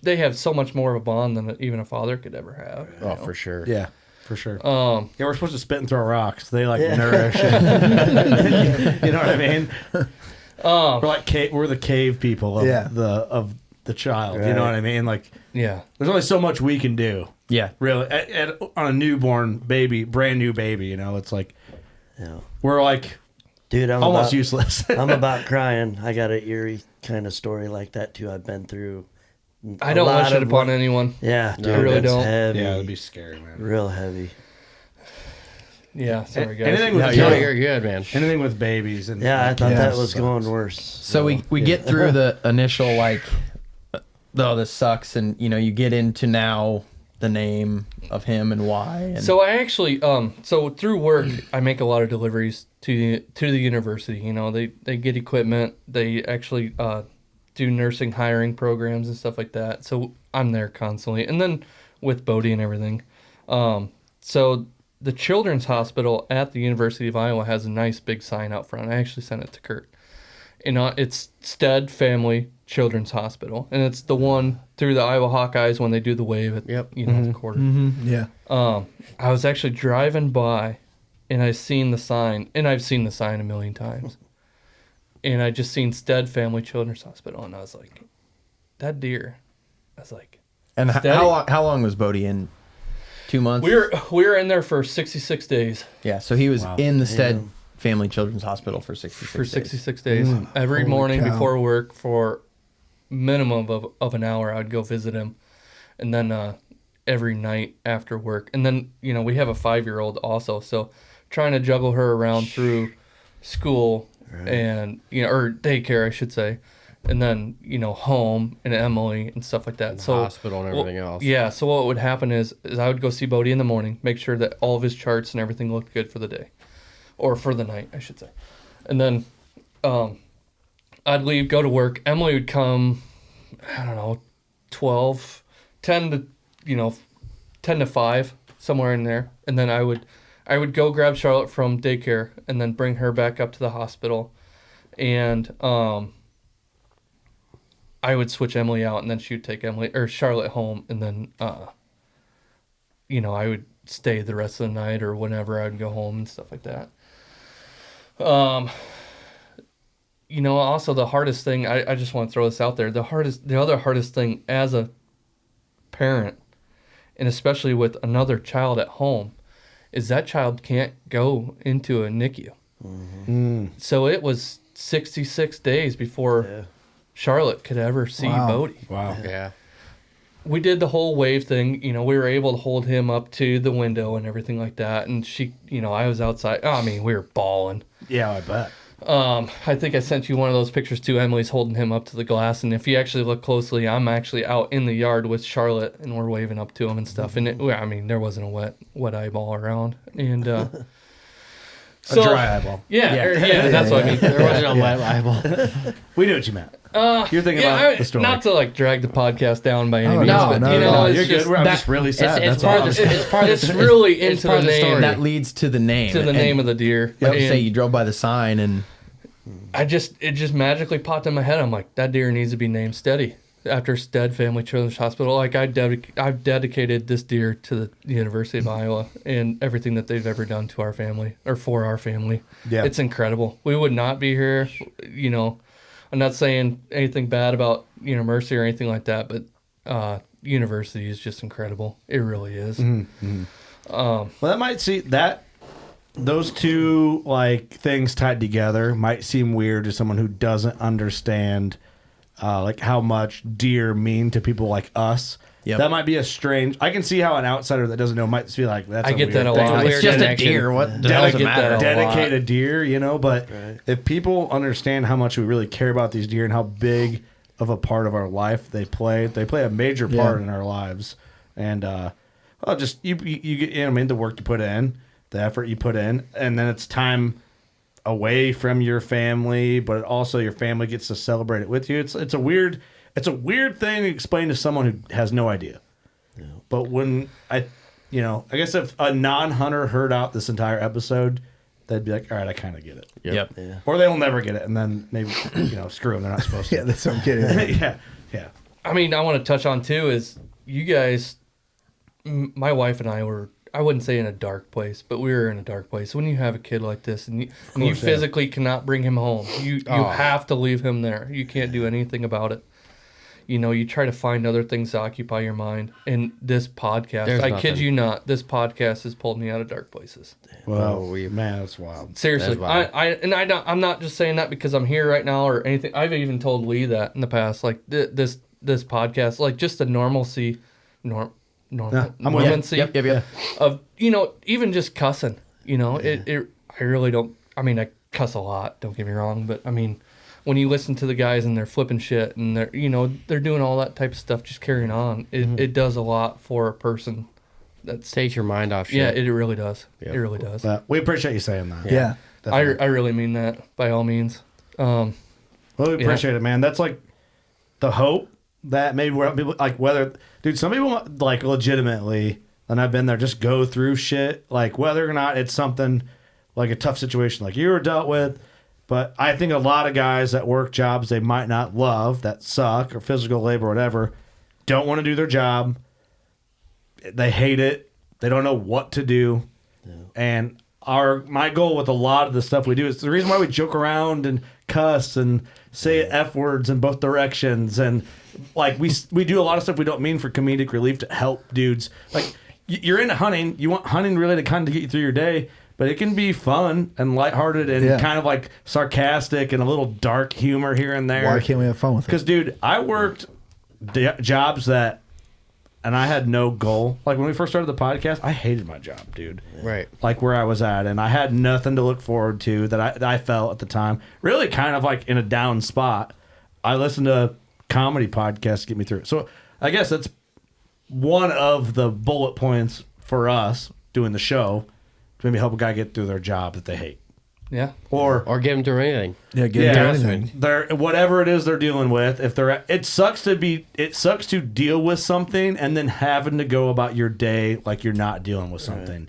they have so much more of a bond than even a father could ever have. Oh, for sure. Yeah, for sure. Um, Yeah, we're supposed to spit and throw rocks. They nourish. And, you know what I mean? We're like we're the cave people of Yeah. the child. You know Right. what I mean? Like, Yeah. there's only so much we can do. Yeah. Really, on a newborn baby, brand new baby. You know, it's like Yeah. we're like Dude, I'm almost about, useless. I'm about crying. I got an eerie kind of story like that too. I've been through. I don't wish it upon anyone. Yeah, dude, I really that's don't. heavy. Yeah, it'd be scary, man. real heavy. Yeah. Sorry, guys. Anything with No, you're good, man. anything with babies and Yeah, I thought Yeah, that was sucks. going worse. So we get through the initial like, oh, this sucks, and you get into now the name of him and why. And So I actually, so through work, I make a lot of deliveries to the university. You know, they get equipment. They actually do nursing hiring programs and stuff like that. So I'm there constantly, and then with Bodie and everything. So the Children's Hospital at the University of Iowa has a nice big sign out front. I actually sent it to Kurt. And it's Stead Family Children's Hospital, and it's the one through the Iowa Hawkeyes when they do the wave at the quarter. Yeah. I was actually driving by, and I seen the sign, and I've seen the sign a million times, and I just seen Stead Family Children's Hospital, and I was like, that deer. I was like, and Steady. how long was Bodie in? 2 months. we were in there for 66 days. Yeah, so he was Wow. in the Stead Family Children's Hospital for 66 For days. 66 days. Every Holy morning cow. before work for minimum of an hour, I'd go visit him. And then every night after work. And then, we have a 5-year-old also. So trying to juggle her around through school and, or daycare, I should say. And then, home and Emily and stuff like that. So Hospital and everything else. Yeah. So what would happen is I would go see Bodie in the morning, make sure that all of his charts and everything looked good for the day. Or for the night, I should say. And then I'd leave, go to work. Emily would come, I don't know, 10 to 5, somewhere in there. And then I would go grab Charlotte from daycare and then bring her back up to the hospital. And I would switch Emily out, and then she would take Charlotte home, and then I would stay the rest of the night or whenever I'd go home and stuff like that. Also the hardest thing, I just want to throw this out there. The other hardest thing as a parent, and especially with another child at home, is that child can't go into a NICU. So it was 66 days before Charlotte could ever see Wow. Bodie. Wow. Yeah. We did the whole wave thing. We were able to hold him up to the window and everything like that. And she, I was outside. I mean, we were bawling. Yeah, I bet. I think I sent you one of those pictures too. Emily's holding him up to the glass. And if you actually look closely, I'm actually out in the yard with Charlotte and we're waving up to him and stuff. And there wasn't a wet eyeball around. And, A dry eyeball. Yeah, that's what I mean. There wasn't a wet eyeball. We knew what you meant. You're thinking about the story. Not to drag the podcast down by any Oh, means, no, but no, it's you're just, good. I'm just really sad. It's That's part all. of the, it's part of it's the, really it's into part the of the name. story. That leads to the name. to the And name of the deer. Like you And say, you drove by the sign and it just magically popped in my head. I'm like, that deer needs to be named Steady after Stead Family Children's Hospital. Like I've dedicated this deer to the University of Iowa and everything that they've ever done to our family or for our family. Yeah. It's incredible. We would not be here. I'm not saying anything bad about Mercy or anything like that, but university is just incredible. It really is. Well, that might see that those two things tied together might seem weird to someone who doesn't understand how much deer mean to people like us. Yep. That might be a strange. I can see how an outsider that doesn't know might feel like that's. I get that a thing. lot. it's Weird just a connection. deer. What the hell does it get that matter? a lot. Dedicate a deer, but if people understand how much we really care about these deer and how big of a part of our life they play a major part in our lives. And just you get the work you put in, the effort you put in, and then it's time away from your family, but also your family gets to celebrate it with you. It's a weird thing to explain to someone who has no idea. Yeah. But when I guess if a non-hunter heard out this entire episode, they'd be like, all right, I kind of get it. Yep. Yeah. Or they'll never get it, and then maybe screw them. They're not supposed to. Yeah, that's what I'm kidding. yeah. I mean, I want to touch on too is you guys, my wife and I were I wouldn't say in a dark place, but we were in a dark place. When you have a kid like this and you physically cannot bring him home, you have to leave him there. You can't do anything about it. You know, you try to find other things to occupy your mind. And this podcast, I kid you not, this podcast has pulled me out of dark places. Well, man, that's wild. Seriously, That's wild. I'm not just saying that because I'm here right now or anything. I've even told Lee that in the past, like this podcast, like just the normalcy, normalcy Yep. of, you know, even just cussing. You know, I really don't. I mean, I cuss a lot. Don't get me wrong, but I mean, when you listen to the guys and they're flipping shit and they're, you know, they're doing all that type of stuff, just carrying on, it does a lot for a person. That takes your mind off shit. Yeah, it really does. It really does. We appreciate you saying that. Yeah. I really mean that by all means. Well, we appreciate it, man. That's like the hope that maybe we're people like whether, dude, some people like legitimately, and I've been there, just go through shit like whether or not it's something like a tough situation like you were dealt with. But I think a lot of guys that work jobs they might not love, that suck, or physical labor, or whatever, don't want to do their job. They hate it. They don't know what to do. Yeah. And my goal with a lot of the stuff we do is the reason why we joke around and cuss and say F words in both directions. And like we do a lot of stuff we don't mean for comedic relief to help dudes. Like you're into hunting. You want hunting really to kind of get you through your day. But it can be fun and lighthearted and kind of like sarcastic and a little dark humor here and there. Why can't we have fun with it? Because, dude, I worked jobs that, and I had no goal. Like when we first started the podcast, I hated my job, dude. Right. Like where I was at, and I had nothing to look forward to that I felt at the time. Really kind of like in a down spot. I listened to comedy podcasts to get me through it. So I guess that's one of the bullet points for us doing the show. To maybe help a guy get through their job that they hate. Yeah. Or get them through anything. Yeah, get them through anything. They're whatever it is they're dealing with. If they're it sucks to deal with something and then having to go about your day like you're not dealing with something. Right.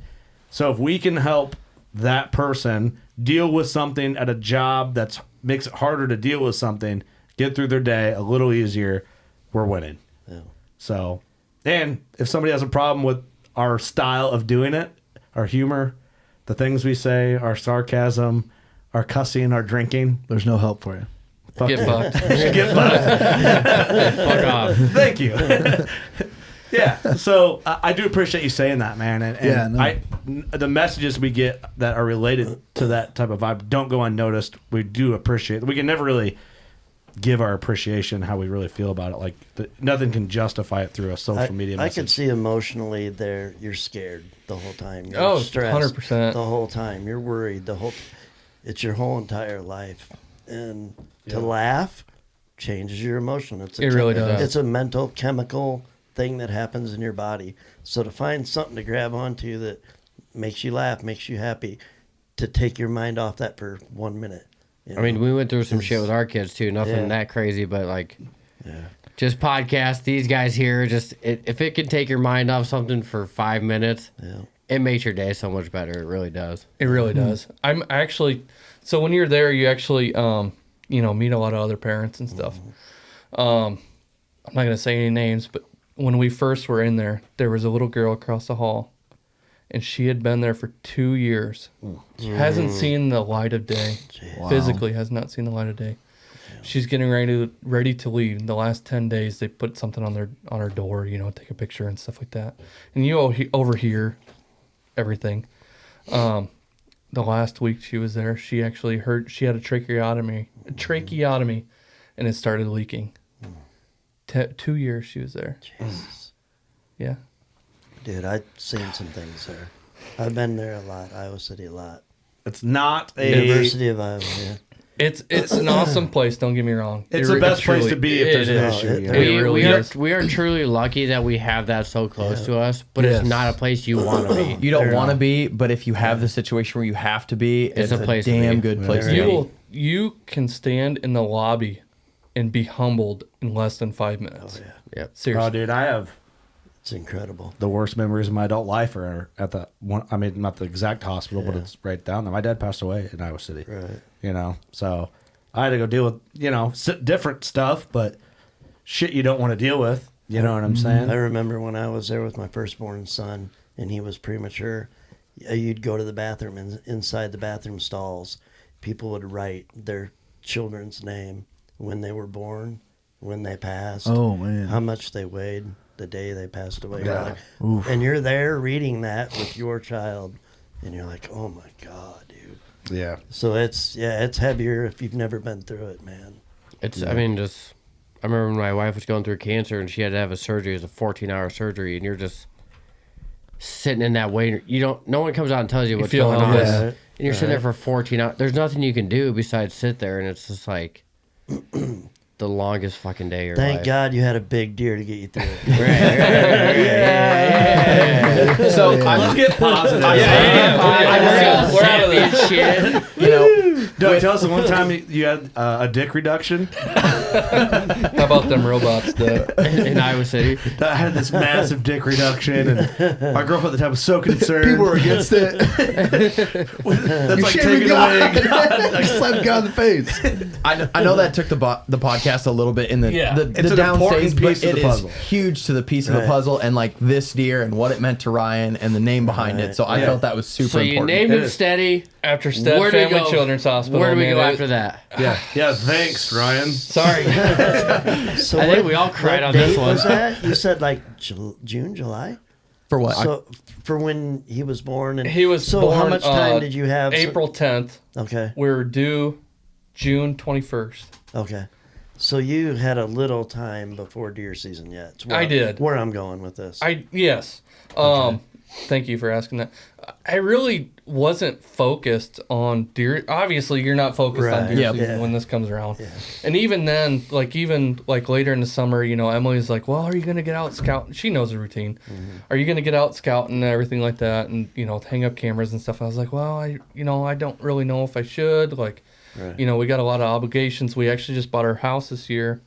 So if we can help that person deal with something at a job that makes it harder to deal with something, get through their day a little easier, we're winning. Yeah. So, and if somebody has a problem with our style of doing it, our humor, the things we say, our sarcasm, our cussing, our drinking. There's no help for you. Get fucked. Get fucked. Fuck off. Thank you. Yeah. So I do appreciate you saying that, man. And the messages we get that are related to that type of vibe don't go unnoticed. We do appreciate. We can never really give our appreciation how we really feel about it. Like nothing can justify it through a social media message. I could see emotionally there you're scared the whole time. You're stressed 100%. the whole time. You're worried it's your whole entire life. And to laugh changes your emotion. It really does. It's a mental chemical thing that happens in your body. So to find something to grab onto that makes you laugh, makes you happy, to take your mind off that for 1 minute. You know? I mean, we went through some shit with our kids too. Nothing that crazy, but like, just podcast. These guys here, if it can take your mind off something for 5 minutes, it makes your day so much better. It really does. It really does. I'm actually, so when you're there, you actually, meet a lot of other parents and stuff. I'm not gonna say any names, but when we first were in there was a little girl across the hall. And she had been there for 2 years. Hasn't seen the light of day. Wow. Physically has not seen the light of day. She's getting ready to leave. The last 10 days, they put something on her door, take a picture and stuff like that. And you overhear everything. The last week she was there, she actually heard she had a tracheotomy, and it started leaking. 2 years she was there. Jesus. Yeah. Dude, I've seen some things there. I've been there a lot, Iowa City a lot. It's not a University of Iowa. Yeah. It's an awesome place. Don't get me wrong. It's the best place to be if there's an issue. We are truly lucky that we have that so close to us, but it's not a place you want to be. You don't want to be, but if you have the situation where you have to be, it's a place damn good place to be. You can stand in the lobby and be humbled in less than 5 minutes. Oh yeah. Yep. Seriously. Oh, dude, I have. It's incredible. The worst memories of my adult life are at the one. I mean, not the exact hospital, but it's right down there. My dad passed away in Iowa City. Right. So I had to go deal with, different stuff, but shit you don't want to deal with. You know what I'm saying? I remember when I was there with my firstborn son, and he was premature, you'd go to the bathroom, and inside the bathroom stalls, people would write their children's name, when they were born, when they passed, Oh, man. how much they weighed the day they passed away. Yeah. You're like, and you're there reading that with your child, and you're like, oh my God, dude. Yeah. So it's heavier if you've never been through it, man. It's, I mean, just, I remember when my wife was going through cancer and she had to have a surgery. It was a 14-hour surgery, and you're just sitting in that waiting. No one comes out and tells you what's feel going on. helpless. And you're sitting there for 14 hours. There's nothing you can do besides sit there, and it's just like the longest fucking day of your Thank life. God you had a big deer to get you through it. Right. So Let's get positive. We're out of this. shit. you know, Doug, tell us the one time you had a dick reduction. How about them robots, though? In Iowa City. I had this massive dick reduction, and my girlfriend at the time was so concerned. People were against it. That's like shaming taking God. away. Slap God in the face. I know that took the podcast a little bit in the Yeah. the It's an down important stage, piece but of the it is puzzle. huge to the piece of the Right. puzzle, and like this deer and what it meant to Ryan and the name behind it. So I Yeah. felt that was super So you important. named It him is. Steady. After Stead Where do we Family go? Children's Hospital. Where do we man, go it- after that? Yeah, thanks, Ryan. Sorry. So I think we all cried on this date one. was that? You said like June, July? For what? So for when he was born, and He was so born, how much time did you have? April 10th. Okay, We were due June 21st. okay. So you had a little time before deer season yet. It's I did. Where I'm going with this. Yes. Thank you for asking that. I really wasn't focused on deer. Obviously, you're not focused on Right. deer Yep. season Yeah. when this comes around. Yeah. And even then, even later in the summer, Emily's like, "Well, are you gonna get out scouting?" She knows the routine. Are you gonna get out scouting and everything like that, and hang up cameras and stuff? I was like, "Well, I don't really know if I should." Like, Right. we got a lot of obligations. We actually just bought our house this year,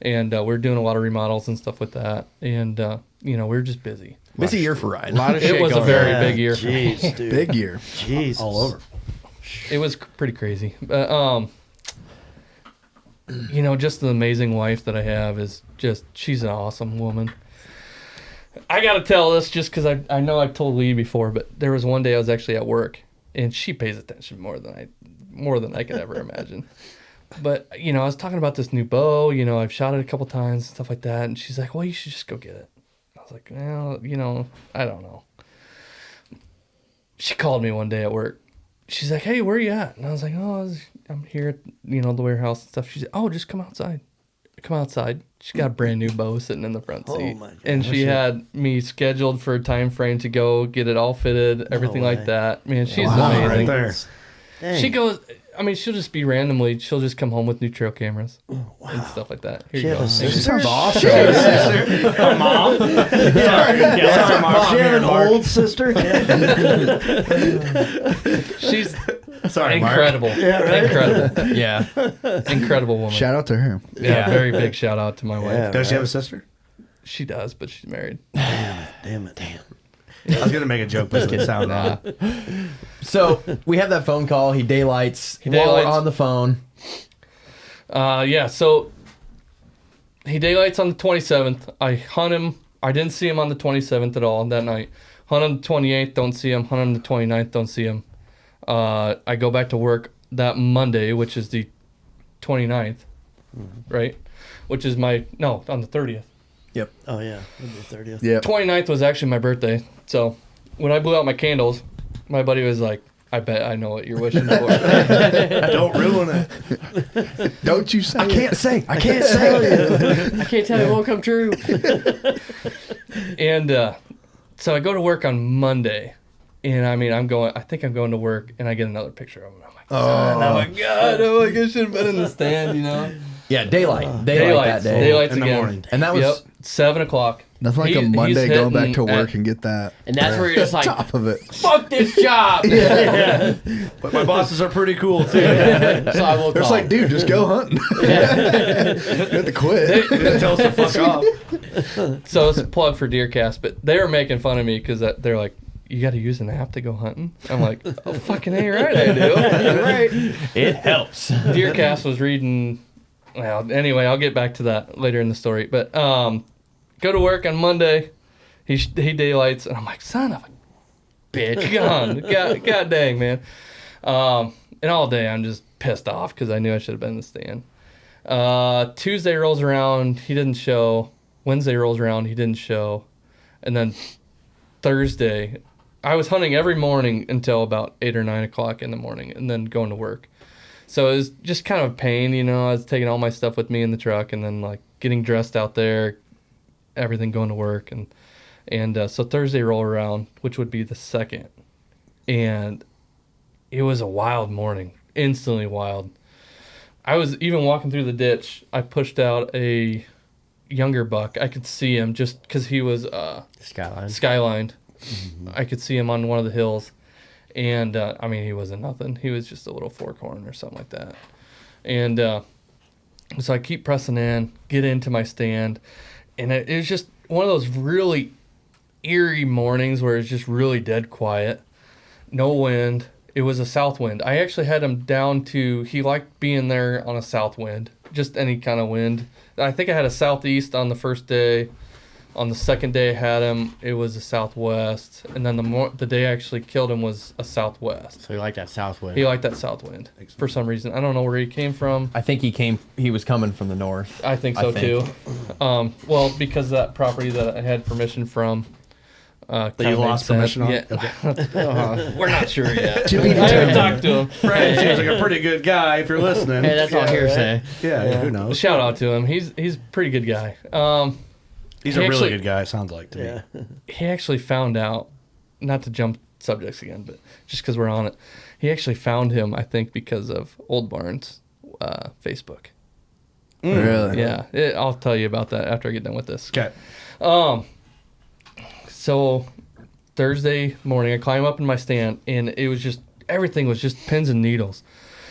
and we're doing a lot of remodels and stuff with that. And we're just busy. Busy year for Ryan. A lot of shit It was a going very on. big year. Jeez, dude. Big year. Jeez. All over. It was pretty crazy. But, just an amazing wife that I have she's an awesome woman. I got to tell this just because I know I've told Lee before, but there was one day I was actually at work, and she pays attention more than I could ever imagine. But, I was talking about this new bow, I've shot it a couple times, stuff like that, and she's like, well, you should just go get it. I was like, well, I don't know. She called me one day at work. She's like, hey, where you at? And I was like, I'm here at, the warehouse and stuff. She said, oh, just come outside. Come outside. She got a brand new bow sitting in the front Oh, seat. my gosh. And she had me scheduled for a time frame to go get it all fitted, everything way. like that. Man, she's Wow, amazing. right there. Dang. She goes, she'll just be randomly, she'll just come home with new trail cameras and stuff like that. Here She you had go. a sister. Sounds awesome. Mom. She had an old sister. She's Sorry, Mark. incredible. right? Incredible. Yeah. Incredible woman. Shout out to her. Yeah, very big shout out to my wife. Yeah. Does she have a sister? She does, but she's married. Damn it. I was gonna make a joke, but it didn't sound Nah. right. So we have that phone call. He daylights. While daylights. we're on the phone. So he daylights on the 27th. I hunt him. I didn't see him on the 27th at all that night. Hunt him the 28th, don't see him. Hunt him the 29th, don't see him. I go back to work that Monday, which is the 29th, right? Which is on the 30th. Oh yeah, the 30th. Yeah. 29th was actually my birthday. So when I blew out my candles, my buddy was like, I bet I know what you're wishing for. Don't ruin it. Don't you say I can't it. say. I can't say. I can't tell you it won't come true. And so I go to work on Monday. And I think I'm going to work, and I get another picture of him. I'm like, oh my God, I should have been in the stand, Yeah, daylight that day. Daylights In the again. morning. And that was 7 o'clock. Nothing like a He's Monday going back to hitting work at- and get that. And that's where you're just like, Top of it. fuck this job. But my bosses are pretty cool too. So I will It's call. like, dude, just go hunting. You have to quit. They tell us to fuck off. So it's a plug for Deercast, but they were making fun of me because they're like, you got to use an app to go hunting? I'm like, oh, fucking A, right, I do. right. it helps. Deercast was reading. Well, anyway, I'll get back to that later in the story. But go to work on Monday, He daylights, and I'm like, son of a bitch, gone. God dang, man. And all day I'm just pissed off because I knew I should have been in the stand. Tuesday rolls around, he didn't show. Wednesday rolls around, he didn't show. And then Thursday, I was hunting every morning until about 8 or 9 o'clock in the morning and then going to work. So it was just kind of a pain, you know. I was taking all my stuff with me in the truck and then like getting dressed out there, everything going to work. And so Thursday roll around, which would be the 2nd. And it was a wild morning, instantly wild. I was even walking through the ditch. I pushed out a younger buck. I could see him just because he was skylined. Mm-hmm. I could see him on one of the hills. And, I mean, he wasn't nothing. He was just a little forkhorn or something like that. And so I keep pressing in, get into my stand. And it was just one of those really eerie mornings where it's just really dead quiet. No wind. It was a south wind. I actually had him down to, he liked being there on a south wind, just any kind of wind. I think I had a southeast on the first day. On the second day I had him, it was a southwest. And then the day I actually killed him was a southwest. So you like that south wind? He liked that south wind for some reason. I don't know where he came from. I think he was coming from the north. I think so too. Well, because of that property that I had permission from. That you lost permission on? Yeah. Okay. We're not sure yet. To be I haven't talked to him. Brad seems like a pretty good guy if you're listening. Hey, that's all hearsay. Right? Yeah, who knows? Shout out to him. He's a pretty good guy. He's a really good guy, it sounds like to me. He actually found out, not to jump subjects again, but just because we're on it, he actually found him, I think, because of Old Barn's Facebook. Really? Yeah. I'll tell you about that after I get done with this. Okay. So Thursday morning, I climb up in my stand, and it was just, everything was just pins and needles.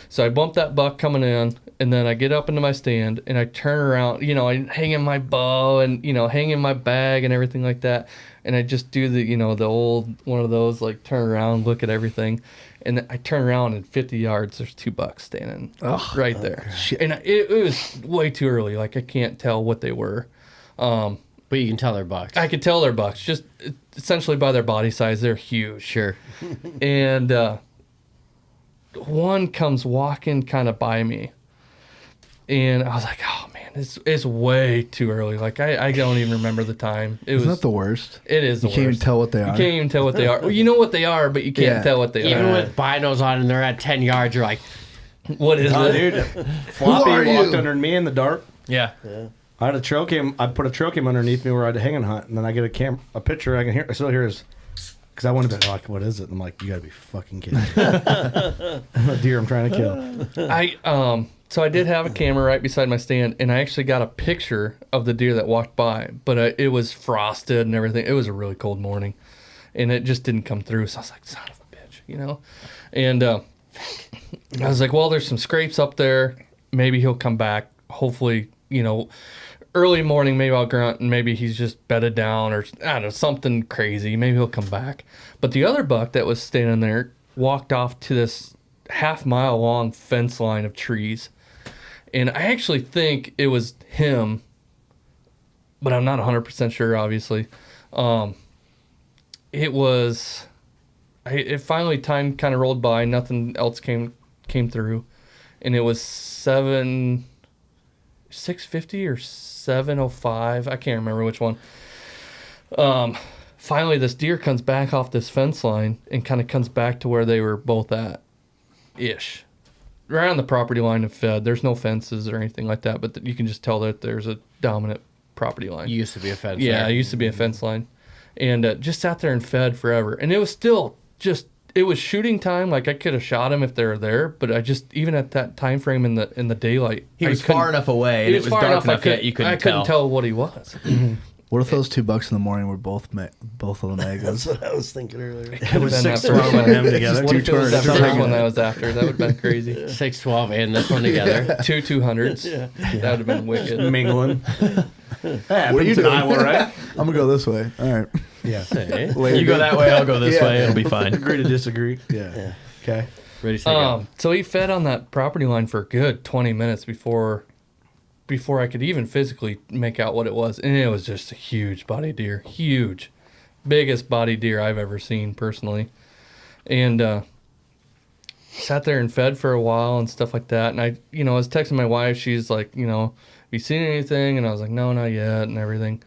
So I bumped that buck coming in, and then I get up into my stand, and I turn around, you know, I hang in my bow and, you know, hang in my bag and everything like that. And I just do the, you know, the old one of those, like turn around, look at everything. And then I turn around, and 50 yards, there's 2 bucks standing right there. Shit. And it was way too early. Like, I can't tell what they were. But you can tell they're bucks. I could tell they're bucks, just essentially by their body size. They're huge. Sure. And one comes walking kind of by me. And I was like, oh, man, it's way too early. Like, I don't even remember the time. Isn't that the worst? It is the You worst. can't even tell what they are. You can't even tell what they are. Well, you know what they are, but you can't tell what they Even are. with binos on and they're at 10 yards, you're like, What is it? Dude, Floppy are walked you? under me in the dark. Yeah. I had a trail cam. I put a trail cam underneath me where I had to hang and hunt, and then I get a picture. I still hear his, because I wanted to be like, what is it? And I'm like, you gotta be fucking kidding me. A deer I'm trying to kill. So I did have a camera right beside my stand, and I actually got a picture of the deer that walked by, but it was frosted and everything. It was a really cold morning, and it just didn't come through. So I was like, son of a bitch, you know? And I was like, well, there's some scrapes up there. Maybe he'll come back. Hopefully, you know, early morning, maybe I'll grunt, and maybe he's just bedded down or, I don't know, something crazy. Maybe he'll come back. But the other buck that was standing there walked off to this half-mile long fence line of trees. And I actually think it was him, but I'm not 100% sure, obviously. It was... It finally, time kind of rolled by. Nothing else came through. And it was 6:50 or 7:05. I can't remember which one. Finally, this deer comes back off this fence line and kind of comes back to where they were both at, ish. Right on the property line and fed. There's no fences or anything like that, but you can just tell that there's a dominant property line. you used to be a fence. Yeah, there. it used to be a fence line. And just sat there and fed forever. And it was still just... It was shooting time. Like, I could have shot him if they were there, but I just, even at that time frame in the daylight, He was far enough away, and it was dark enough that you couldn't tell. I couldn't tell what he was. What if those 2 bucks in the morning were both of them That's egos? what I was thinking earlier. It was 6:12 with him together. What if it was that Two first turns. one that was after? That would have been crazy. 612 and this one together. 2 200s. That would have been wicked. Mingling. Hey, What are you doing? Iowa, right? I'm gonna go this way. All right. Yeah. Hey, You go that way, I'll go this Yeah. way. It'll be fine. Agree to disagree. Yeah. Okay. ready, set, go. So he fed on that property line for a good 20 minutes before I could even physically make out what it was. And it was just a huge body deer. Huge. biggest body deer I've ever seen personally. And sat there and fed for a while and stuff like that. And I was texting my wife. She's like, have you seen anything? And I was like, no, not yet, and everything.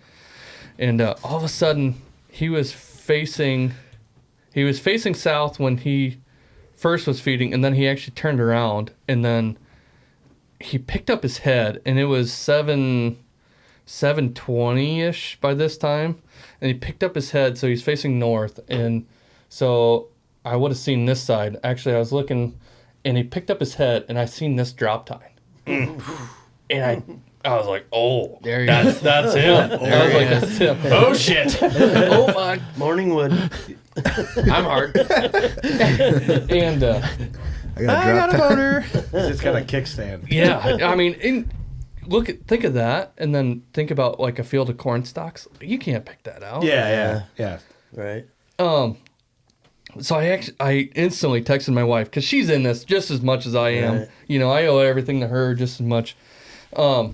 And all of a sudden, he was facing south when he first was feeding, and then he actually turned around, and then he picked up his head, and it was 7:20ish by this time, and he picked up his head, so he's facing north, and so I would have seen this side. Actually, I was looking, and he picked up his head, and I seen this drop tine, and I was like, oh, that's him. I was like, that's him. Oh, shit. Oh, my. Morning wood. I'm hard. And I got a boner. It's got a kickstand. yeah, I mean, think of that, and then think about like a field of corn stalks. You can't pick that out. Yeah. Right. So I instantly texted my wife because she's in this just as much as I am. Right. I owe everything to her just as much. So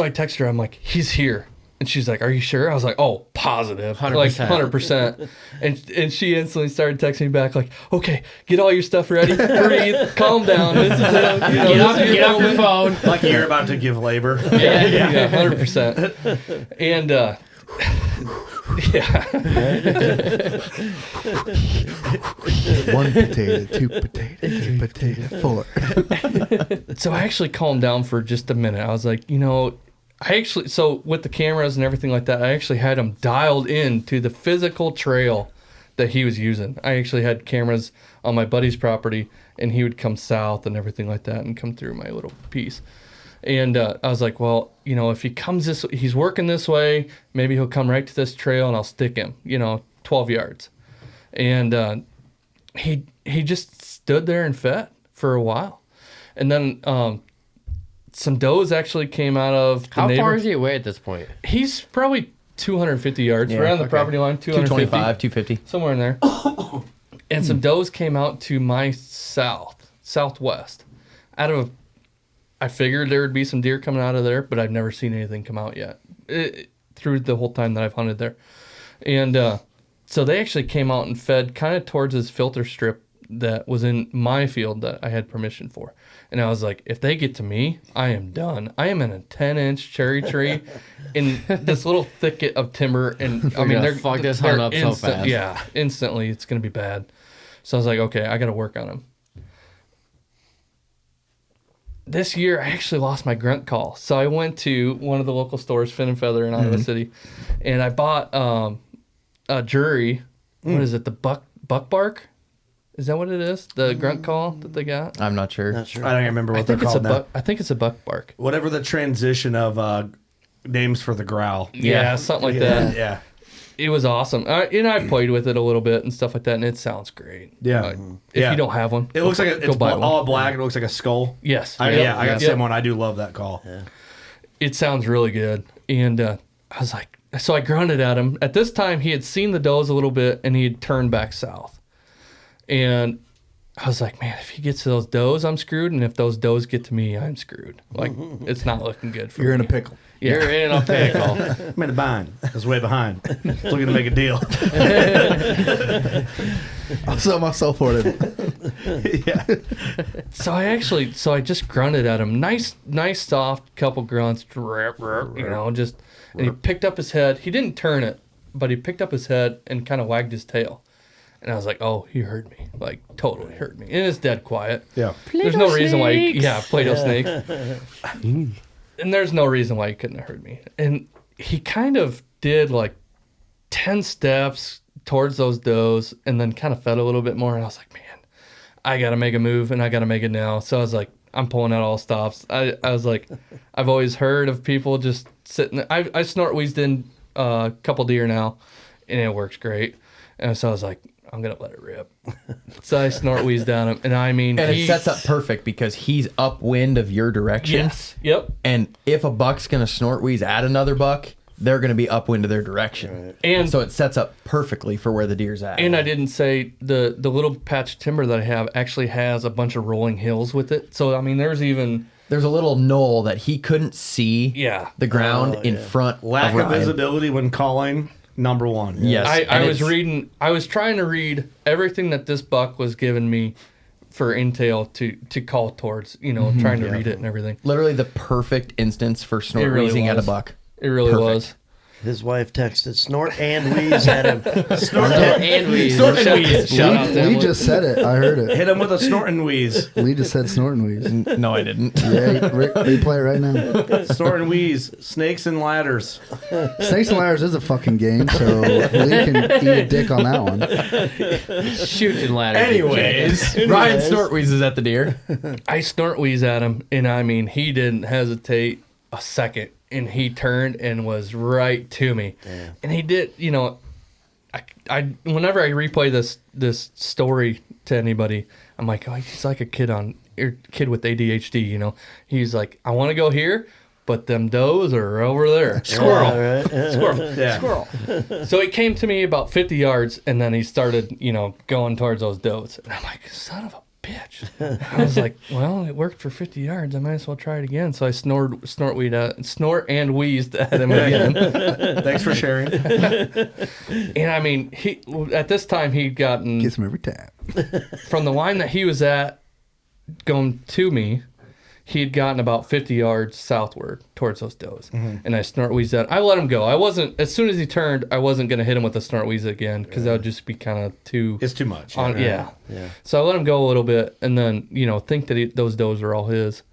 I texted her. I'm like, he's here. And she's like, are you sure? I was like, oh, positive. 100%. Like 100%. And she instantly started texting me back like, okay, get all your stuff ready. Breathe. Calm down. This is it. Get off your phone. Like you're about to give labor. Yeah, 100%. And yeah. One potato, two potato, four. So I actually calmed down for just a minute. I was like, so with the cameras and everything like that, I actually had him dialed in to the physical trail that he was using. I actually had cameras on my buddy's property, and he would come south and everything like that and come through my little piece. And I was like, well, if he comes he's working this way, maybe he'll come right to this trail and I'll stick him, 12 yards. And he just stood there and fed for a while. And then some does actually came out of the How neighbor. far is he away at this point? He's probably 250 yards. Yeah, Right on the okay. property line, 225, 250. somewhere in there. And some does came out to my southwest. I figured there would be some deer coming out of there, but I've never seen anything come out yet through the whole time that I've hunted there. And so they actually came out and fed kind of towards this filter strip that was in my field that I had permission for. And I was like, if they get to me, I am done. I am in a 10-inch cherry tree in this little thicket of timber. And I mean, they're fuck this hunt up so fast. Yeah, instantly. It's going to be bad. So I was like, okay, I got to work on them. This year, I actually lost my grunt call. So I went to one of the local stores, Fin and Feather in Iowa City, and I bought a jury. What is it? The buck bark? Is that what it is? The grunt call that they got? I'm not sure. Not sure. I don't remember I what they're think it's a called now. buck. I think it's a buck bark. Whatever the transition of names for the growl. Yeah, something like that. Yeah. It was awesome. And I played with it a little bit and stuff like that, and it sounds great. Yeah. If you don't have one, It looks like go buy one. all black. It looks like a skull. Yes. I got the Yep. same one. I do love that call. Yeah. It sounds really good. And I was like, so I grunted at him. At this time, he had seen the does a little bit, and he had turned back south. And I was like, man, if he gets to those does, I'm screwed. And if those does get to me, I'm screwed. Like, it's not looking good for me. You're in a pickle. Yeah. You're in a pickle. I'm in a bind. I was way behind. Looking to make a deal. I'll sell myself for it. Yeah. So I just grunted at him. Nice, soft couple grunts, just, and he picked up his head. He didn't turn it, but he picked up his head and kind of wagged his tail. And I was like, oh, he heard me. Like, totally heard me. And it's dead quiet. Yeah. There's no reason why Play-Doh snakes. And there's no reason why he couldn't have heard me. And he kind of did like 10 steps towards those does and then kind of fed a little bit more. And I was like, man, I got to make a move and I got to make it now. So I was like, I'm pulling out all stops. I was like, I've always heard of people just sitting. I snort wheezed in a couple deer now and it works great. And so I was like, I'm going to let it rip. So I snort wheezed down him. And I mean, And it sets up perfect because he's upwind of your direction. Yes. Yep. And if a buck's going to snort wheeze at another buck, they're going to be upwind of their direction. Right. And so it sets up perfectly for where the deer's at. And I didn't say the little patch of timber that I have actually has a bunch of rolling hills with it. So, I mean, there's a little knoll that he couldn't see Yeah. the ground in front Lack of of Ryan. visibility when calling number one. Yes. I was trying to read everything that this buck was giving me for intel to call towards, trying to read it and everything. Literally the perfect instance for snort really wheezing at a was. buck. It really was. His wife texted, snort and wheeze at him. Snort and wheeze. Shout out to Lee Emily. just said it. I heard it. Hit him with a snort and wheeze. Lee just said snort and wheeze. No, I didn't. Yeah, replay it right now. Snort and wheeze. Snakes and ladders. Snakes and ladders is a fucking game, so Lee can eat a dick on that one. Shooting ladder. Anyways, Ryan snort wheezes at the deer. I snort wheeze at him, and I mean, he didn't hesitate a second, and he turned and was right to me. Yeah. And he did, I whenever I replay this story to anybody, I'm like, oh, he's like a kid with ADHD, He's like, I want to go here, but them does are over there. Squirrel. Yeah, right? Squirrel. Yeah. Squirrel. So he came to me about 50 yards, and then he started, going towards those does. And I'm like, son of a bitch. I was like, well, it worked for 50 yards. I might as well try it again. So I snort and wheezed at him again. Thanks for sharing. And I mean, he at this time he'd gotten Gets him every time. from the line that he was at going to me. He had gotten about 50 yards southward towards those does. And I snort wheezed at him. I let him go. I wasn't, as soon as he turned, I wasn't going to hit him with a snort wheeze again because that would just be kind of too. It's too much. Yeah. So I let him go a little bit and then, think that those does are all his.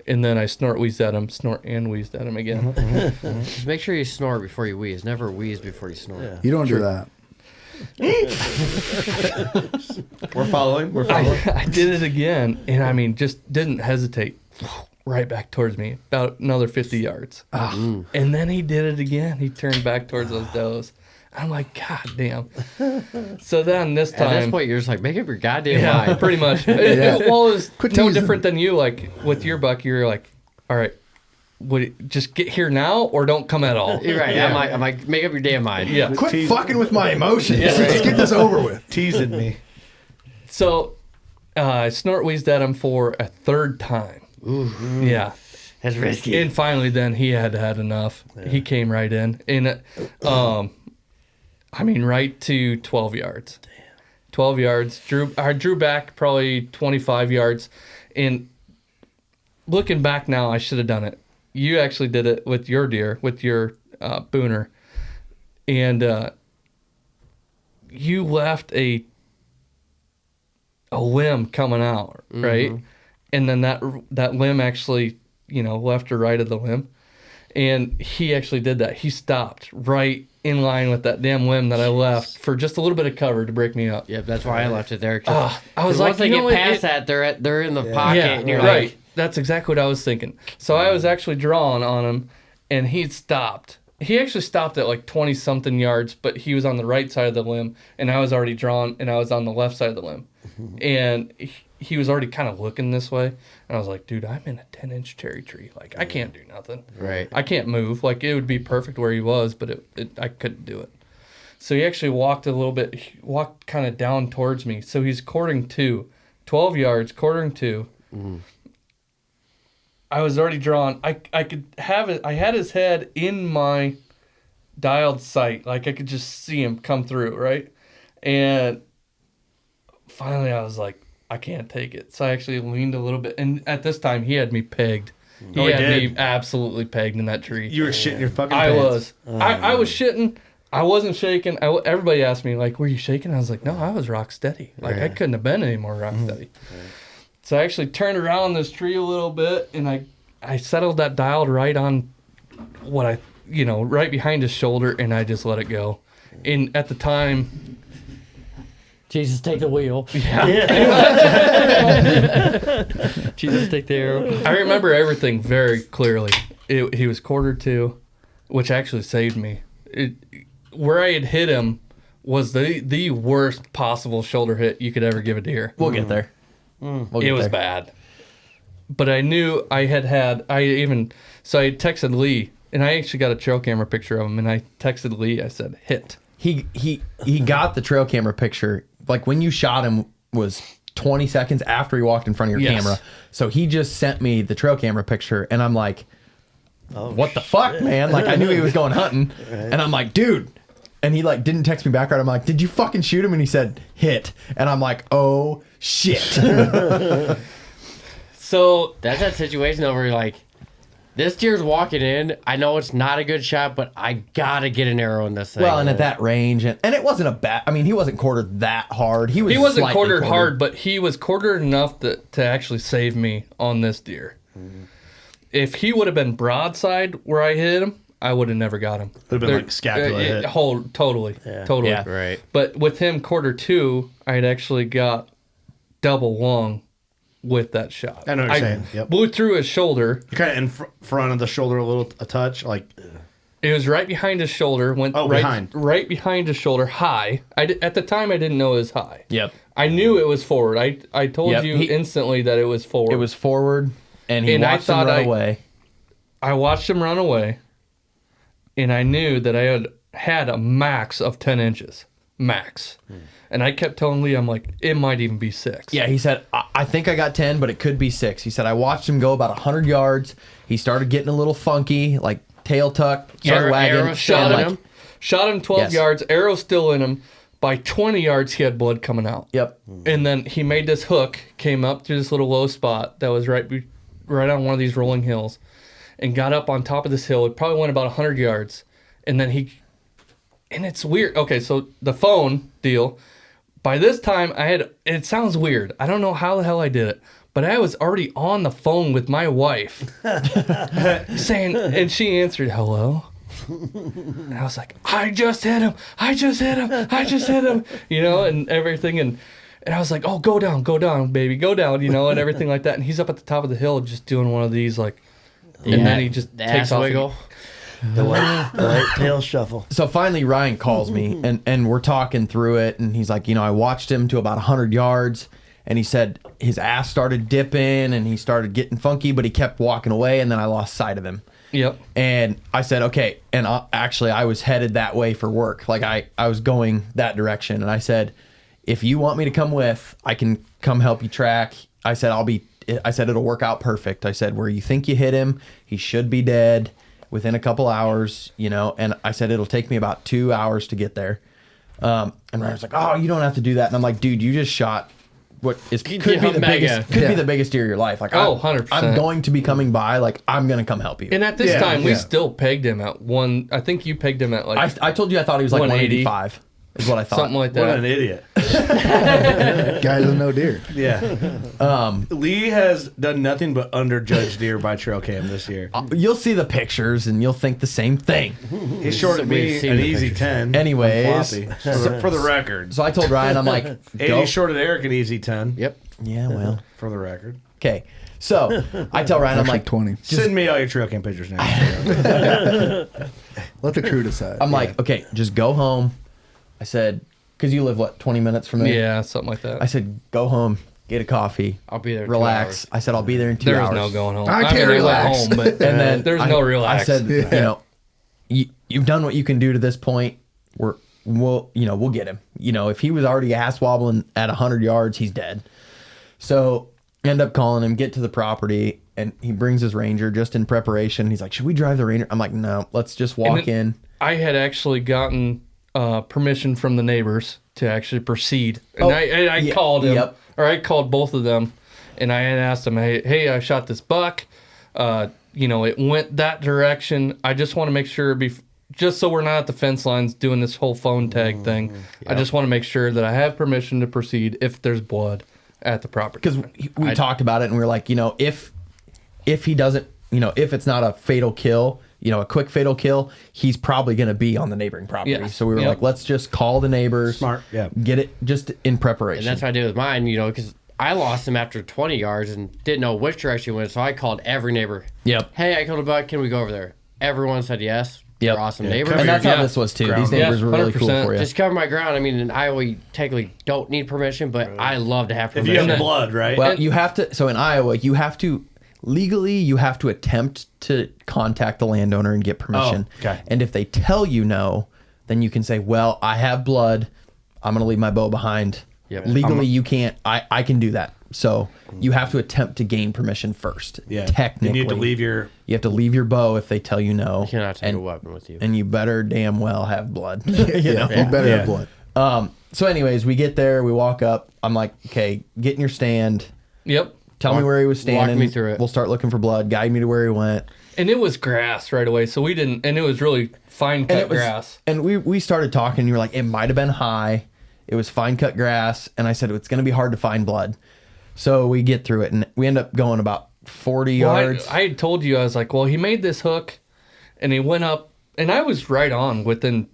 And then I snort wheezed at him, snort and wheezed at him again. Just make sure you snort before you wheeze. Never wheeze before you snort. Yeah. You don't do that. We're following. I did it again, and I mean, just didn't hesitate. Right back towards me, about another 50 yards. And then he did it again. He turned back towards those does. I'm like, God damn. So then this time. At this point, you're just like, make up your goddamn mind. Pretty much. Well, it was no different than you. Like, with your buck, you're like, all right, just get here now or don't come at all. You're right. Yeah. I'm like, make up your damn mind. Yeah. Quit fucking with my emotions. Yeah, Let's get this over with. Teasing me. So I snort wheezed at him for a third time. Ooh. Yeah. That's risky. And finally, then he had enough. Yeah. He came right in. And, right to 12 yards. Damn. 12 yards. I drew back probably 25 yards. And looking back now, I should have done it. You actually did it with your deer, with your booner. And you left a limb coming out, right? And then that limb actually, left or right of the limb. And he actually did that. He stopped right in line with that damn limb that I left for just a little bit of cover to break me up. Yep, that's why I left it there. I was like, once they get past that, they're in the pocket, and you're right. like, That's exactly what I was thinking. So I was actually drawing on him, and he stopped. He actually stopped at like 20-something yards, but he was on the right side of the limb, and I was already drawn, and I was on the left side of the limb. And he was already kind of looking this way, and I was like, dude, I'm in a 10-inch cherry tree. Like, I can't do nothing. Right. I can't move. Like, it would be perfect where he was, but I couldn't do it. So he actually walked a little bit, walked kind of down towards me. So he's quartering 12 yards, quartering 2. I was already drawn. I could have it. I had his head in my dialed sight. Like, I could just see him come through, right? And finally I was like, I can't take it. So I actually leaned a little bit. And at this time, he had me pegged. He had me absolutely pegged in that tree. You were shitting your fucking I pants. was. I was shitting. I wasn't shaking. Everybody asked me, like, were you shaking? I was like, no, I was rock steady. Like, I couldn't have been any more rock steady. So I actually turned around this tree a little bit, and I settled that dialed right on right behind his shoulder, and I just let it go. And at the time, Jesus, take the wheel. yeah. Jesus, take the arrow. I remember everything very clearly. He was quartered 2, which actually saved me. Where I had hit him was the worst possible shoulder hit you could ever give a deer. We'll get there. It was bad. But I knew so I texted Lee, and I actually got a trail camera picture of him, and I texted Lee, I said, hit. He got the trail camera picture. Like, when you shot him was 20 seconds after he walked in front of your camera. So he just sent me the trail camera picture, and I'm like, what the fuck, man? Like, I knew he was going hunting. And I'm like, dude, And he like didn't text me back right. I'm like, did you fucking shoot him? And he said, hit. And I'm like, oh shit. So That's that situation though where you're like, this deer's walking in. I know it's not a good shot, but I gotta get an arrow in this thing. Well, and at that range, and it wasn't a bad. I mean, he wasn't quartered that hard. He wasn't slightly quartered hard, but he was quartered enough to actually save me on this deer. If he would have been broadside where I hit him, I would have never got him. Would have been like scapula hit. Totally. Yeah. right. But with him quarter 2, I had actually got double lung with that shot. I know what you're saying. Yep. Blew through his shoulder. You're kind of in front of the shoulder a touch, like. It was right behind his shoulder. Went right behind his shoulder, high. At the time, I didn't know it was high. Yep. I knew it was forward. I told you instantly that it was forward. It was forward, and he watched him run away. I watched him run away, and I knew that I had a max of 10 inches. Max. And I kept telling Lee, I'm like, it might even be 6. Yeah, he said, I think I got 10, but it could be 6. He said, I watched him go about 100 yards. He started getting a little funky, like tail tuck, started wagging. Shot him 12 yards, arrow still in him. By 20 yards, he had blood coming out. Yep. And then he made this hook, came up through this little low spot that was right on one of these rolling hills, and got up on top of this hill. It probably went about 100 yards. And then and it's weird. Okay, so the phone deal. By this time, it sounds weird. I don't know how the hell I did it, but I was already on the phone with my wife saying, and she answered, hello. And I was like, I just hit him, you know, and everything. And I was like, oh, go down, baby, go down, you know, and everything like that. And he's up at the top of the hill just doing one of these, like, and then he just takes off. Wiggle. The white tail shuffle. So finally Ryan calls me and we're talking through it, and he's like, I watched him to about 100 yards, and he said his ass started dipping and he started getting funky, but he kept walking away, and then I lost sight of him. Yep. And I said, okay. And I was headed that way for work. Like I was going that direction, and I said, if you want me to come with, I can come help you track. I said, it'll work out perfect. I said, where you think you hit him, he should be dead within a couple hours, you know, and I said, it'll take me about 2 hours to get there. And Ryan's like, oh, you don't have to do that. And I'm like, dude, you just shot could be the biggest deer of your life. Like, 100%. I'm going to be coming by. Like, I'm going to come help you. And at this time, we still pegged him at I think you pegged him at like. I told you I thought he was like 185. Is what I thought. Something like that. What an idiot. Guy doesn't know deer. Yeah. Lee has done nothing but underjudge deer by trail cam this year. You'll see the pictures and you'll think the same thing. He shorted me an easy 10. Anyways. For the record. So I told Ryan, I'm like, he shorted Eric an easy 10. Yep. Yeah, well. For the record. Okay. So I tell Ryan, I'm like, 20. Send me all your trail cam pictures now. Let the crew decide. I'm like, okay, just go home. I said, because you live, 20 minutes from there? Yeah, something like that. I said, go home, get a coffee. I'll be there. Relax. I said, I'll be there in 2 hours. There's no going home. I can't relax. Home, but and then there's no relax. I said, you've done what you can do to this point. We'll get him. If he was already ass wobbling at 100 yards, he's dead. So end up calling him, get to the property, and he brings his Ranger just in preparation. He's like, should we drive the Ranger? I'm like, no, let's just walk in. I had actually gotten permission from the neighbors to actually proceed. And I called him, or I called both of them, and I had asked them, hey, I shot this buck. It went that direction. I just want to make sure, just so we're not at the fence lines doing this whole phone tag thing, I just want to make sure that I have permission to proceed if there's blood at the property. Because we talked about it, and we were like, if he doesn't, if it's not a fatal kill, a quick fatal kill, he's probably going to be on the neighboring property. Yes. So we were like, let's just call the neighbors. Smart, yeah. Get it just in preparation. And that's what I did with mine, because I lost him after 20 yards and didn't know which direction he went. So I called every neighbor. Yep. Hey, I killed a buck. Can we go over there? Everyone said yes. Yep. They're awesome neighbors. And that's how this was too. These neighbors were really cool for you. Just cover my ground. I mean, in Iowa, you technically don't need permission, but I love to have permission. If you have blood, right? Well, you have to. So in Iowa, you have to attempt to contact the landowner and get permission. Oh, okay. And if they tell you no, then you can say, well, I have blood. I'm going to leave my bow behind. Yep. Legally, you can't. I can do that. So you have to attempt to gain permission first. Yeah. Technically. And you have to leave your bow if they tell you no. You cannot take a weapon with you. And you better damn well have blood. You know? You better have blood. So anyways, we get there, we walk up. I'm like, okay, get in your stand. Yep. Tell me where he was standing. Walk me through it. We'll start looking for blood. Guide me to where he went. And it was grass right away, so we didn't. And it was really fine cut grass. And we started talking. And you were like, it might have been high. It was fine cut grass. And I said, it's going to be hard to find blood. So we get through it, and we end up going about 40 yards. I had told you, I was like, well, he made this hook, and he went up, and I was right on within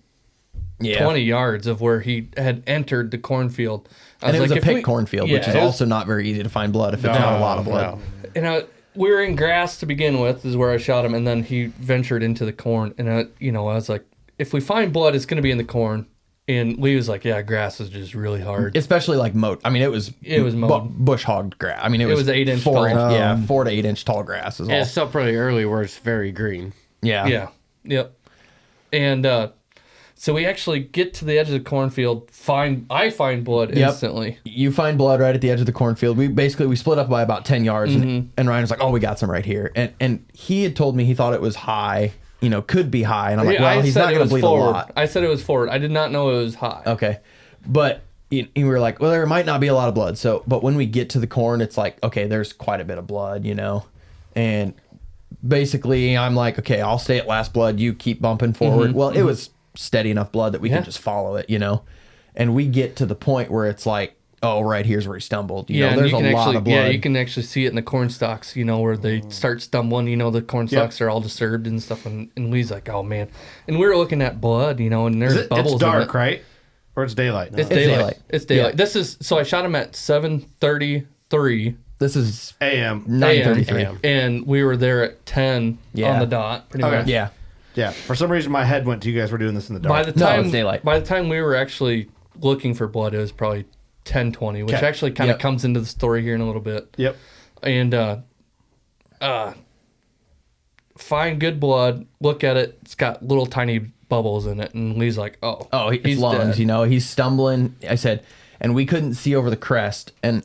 20 yards of where he had entered the cornfield. And it was a pit cornfield, which is also not very easy to find blood if it's not a lot of blood. And we were in grass to begin with, is where I shot him, and then he ventured into the corn. And I was like, if we find blood, it's going to be in the corn. And Lee was like, yeah, grass is just really hard. Especially like mowed. I mean, it was mowed. Bush hogged grass. I mean, it was 8 inch 4 tall. Yeah, 4 to 8 inch tall grass is all. It's still pretty early where it's very green. Yeah. Yeah. Yep. And so we actually get to the edge of the cornfield. I find blood instantly. You find blood right at the edge of the cornfield. We split up by about 10 yards, and Ryan was like, "Oh, we got some right here." And he had told me he thought it was high. Could be high. And I'm like, well, he's not going to bleed forward. a lot. I said it was forward. I did not know it was high. Okay, but we were like, well, there might not be a lot of blood. So, but when we get to the corn, it's like, okay, there's quite a bit of blood, and basically I'm like, okay, I'll stay at last blood. You keep bumping forward. Well, it was steady enough blood that we could just follow it, and we get to the point where it's like, oh, right here's where he stumbled. There's a lot of blood. Yeah, you can actually see it in the corn stalks, where they start stumbling, the corn stalks are all disturbed and stuff. And Lee's like, oh, man. And we were looking at blood, and there's bubbles It's dark, in it. right? Or it's daylight? No. It's daylight. It's daylight. Yeah. So I shot him at 7:33. This is AM. 9:33. And we were there at 10 on the dot, pretty much. Yeah. Yeah. For some reason, my head went to you guys were doing this in the dark. it's daylight. By the time we were actually looking for blood, it was probably 10:20, which actually kind of comes into the story here in a little bit. Yep. And find good blood, look at it, it's got little tiny bubbles in it, and Lee's like, oh, his lungs, dead. He's stumbling. I said, and we couldn't see over the crest, and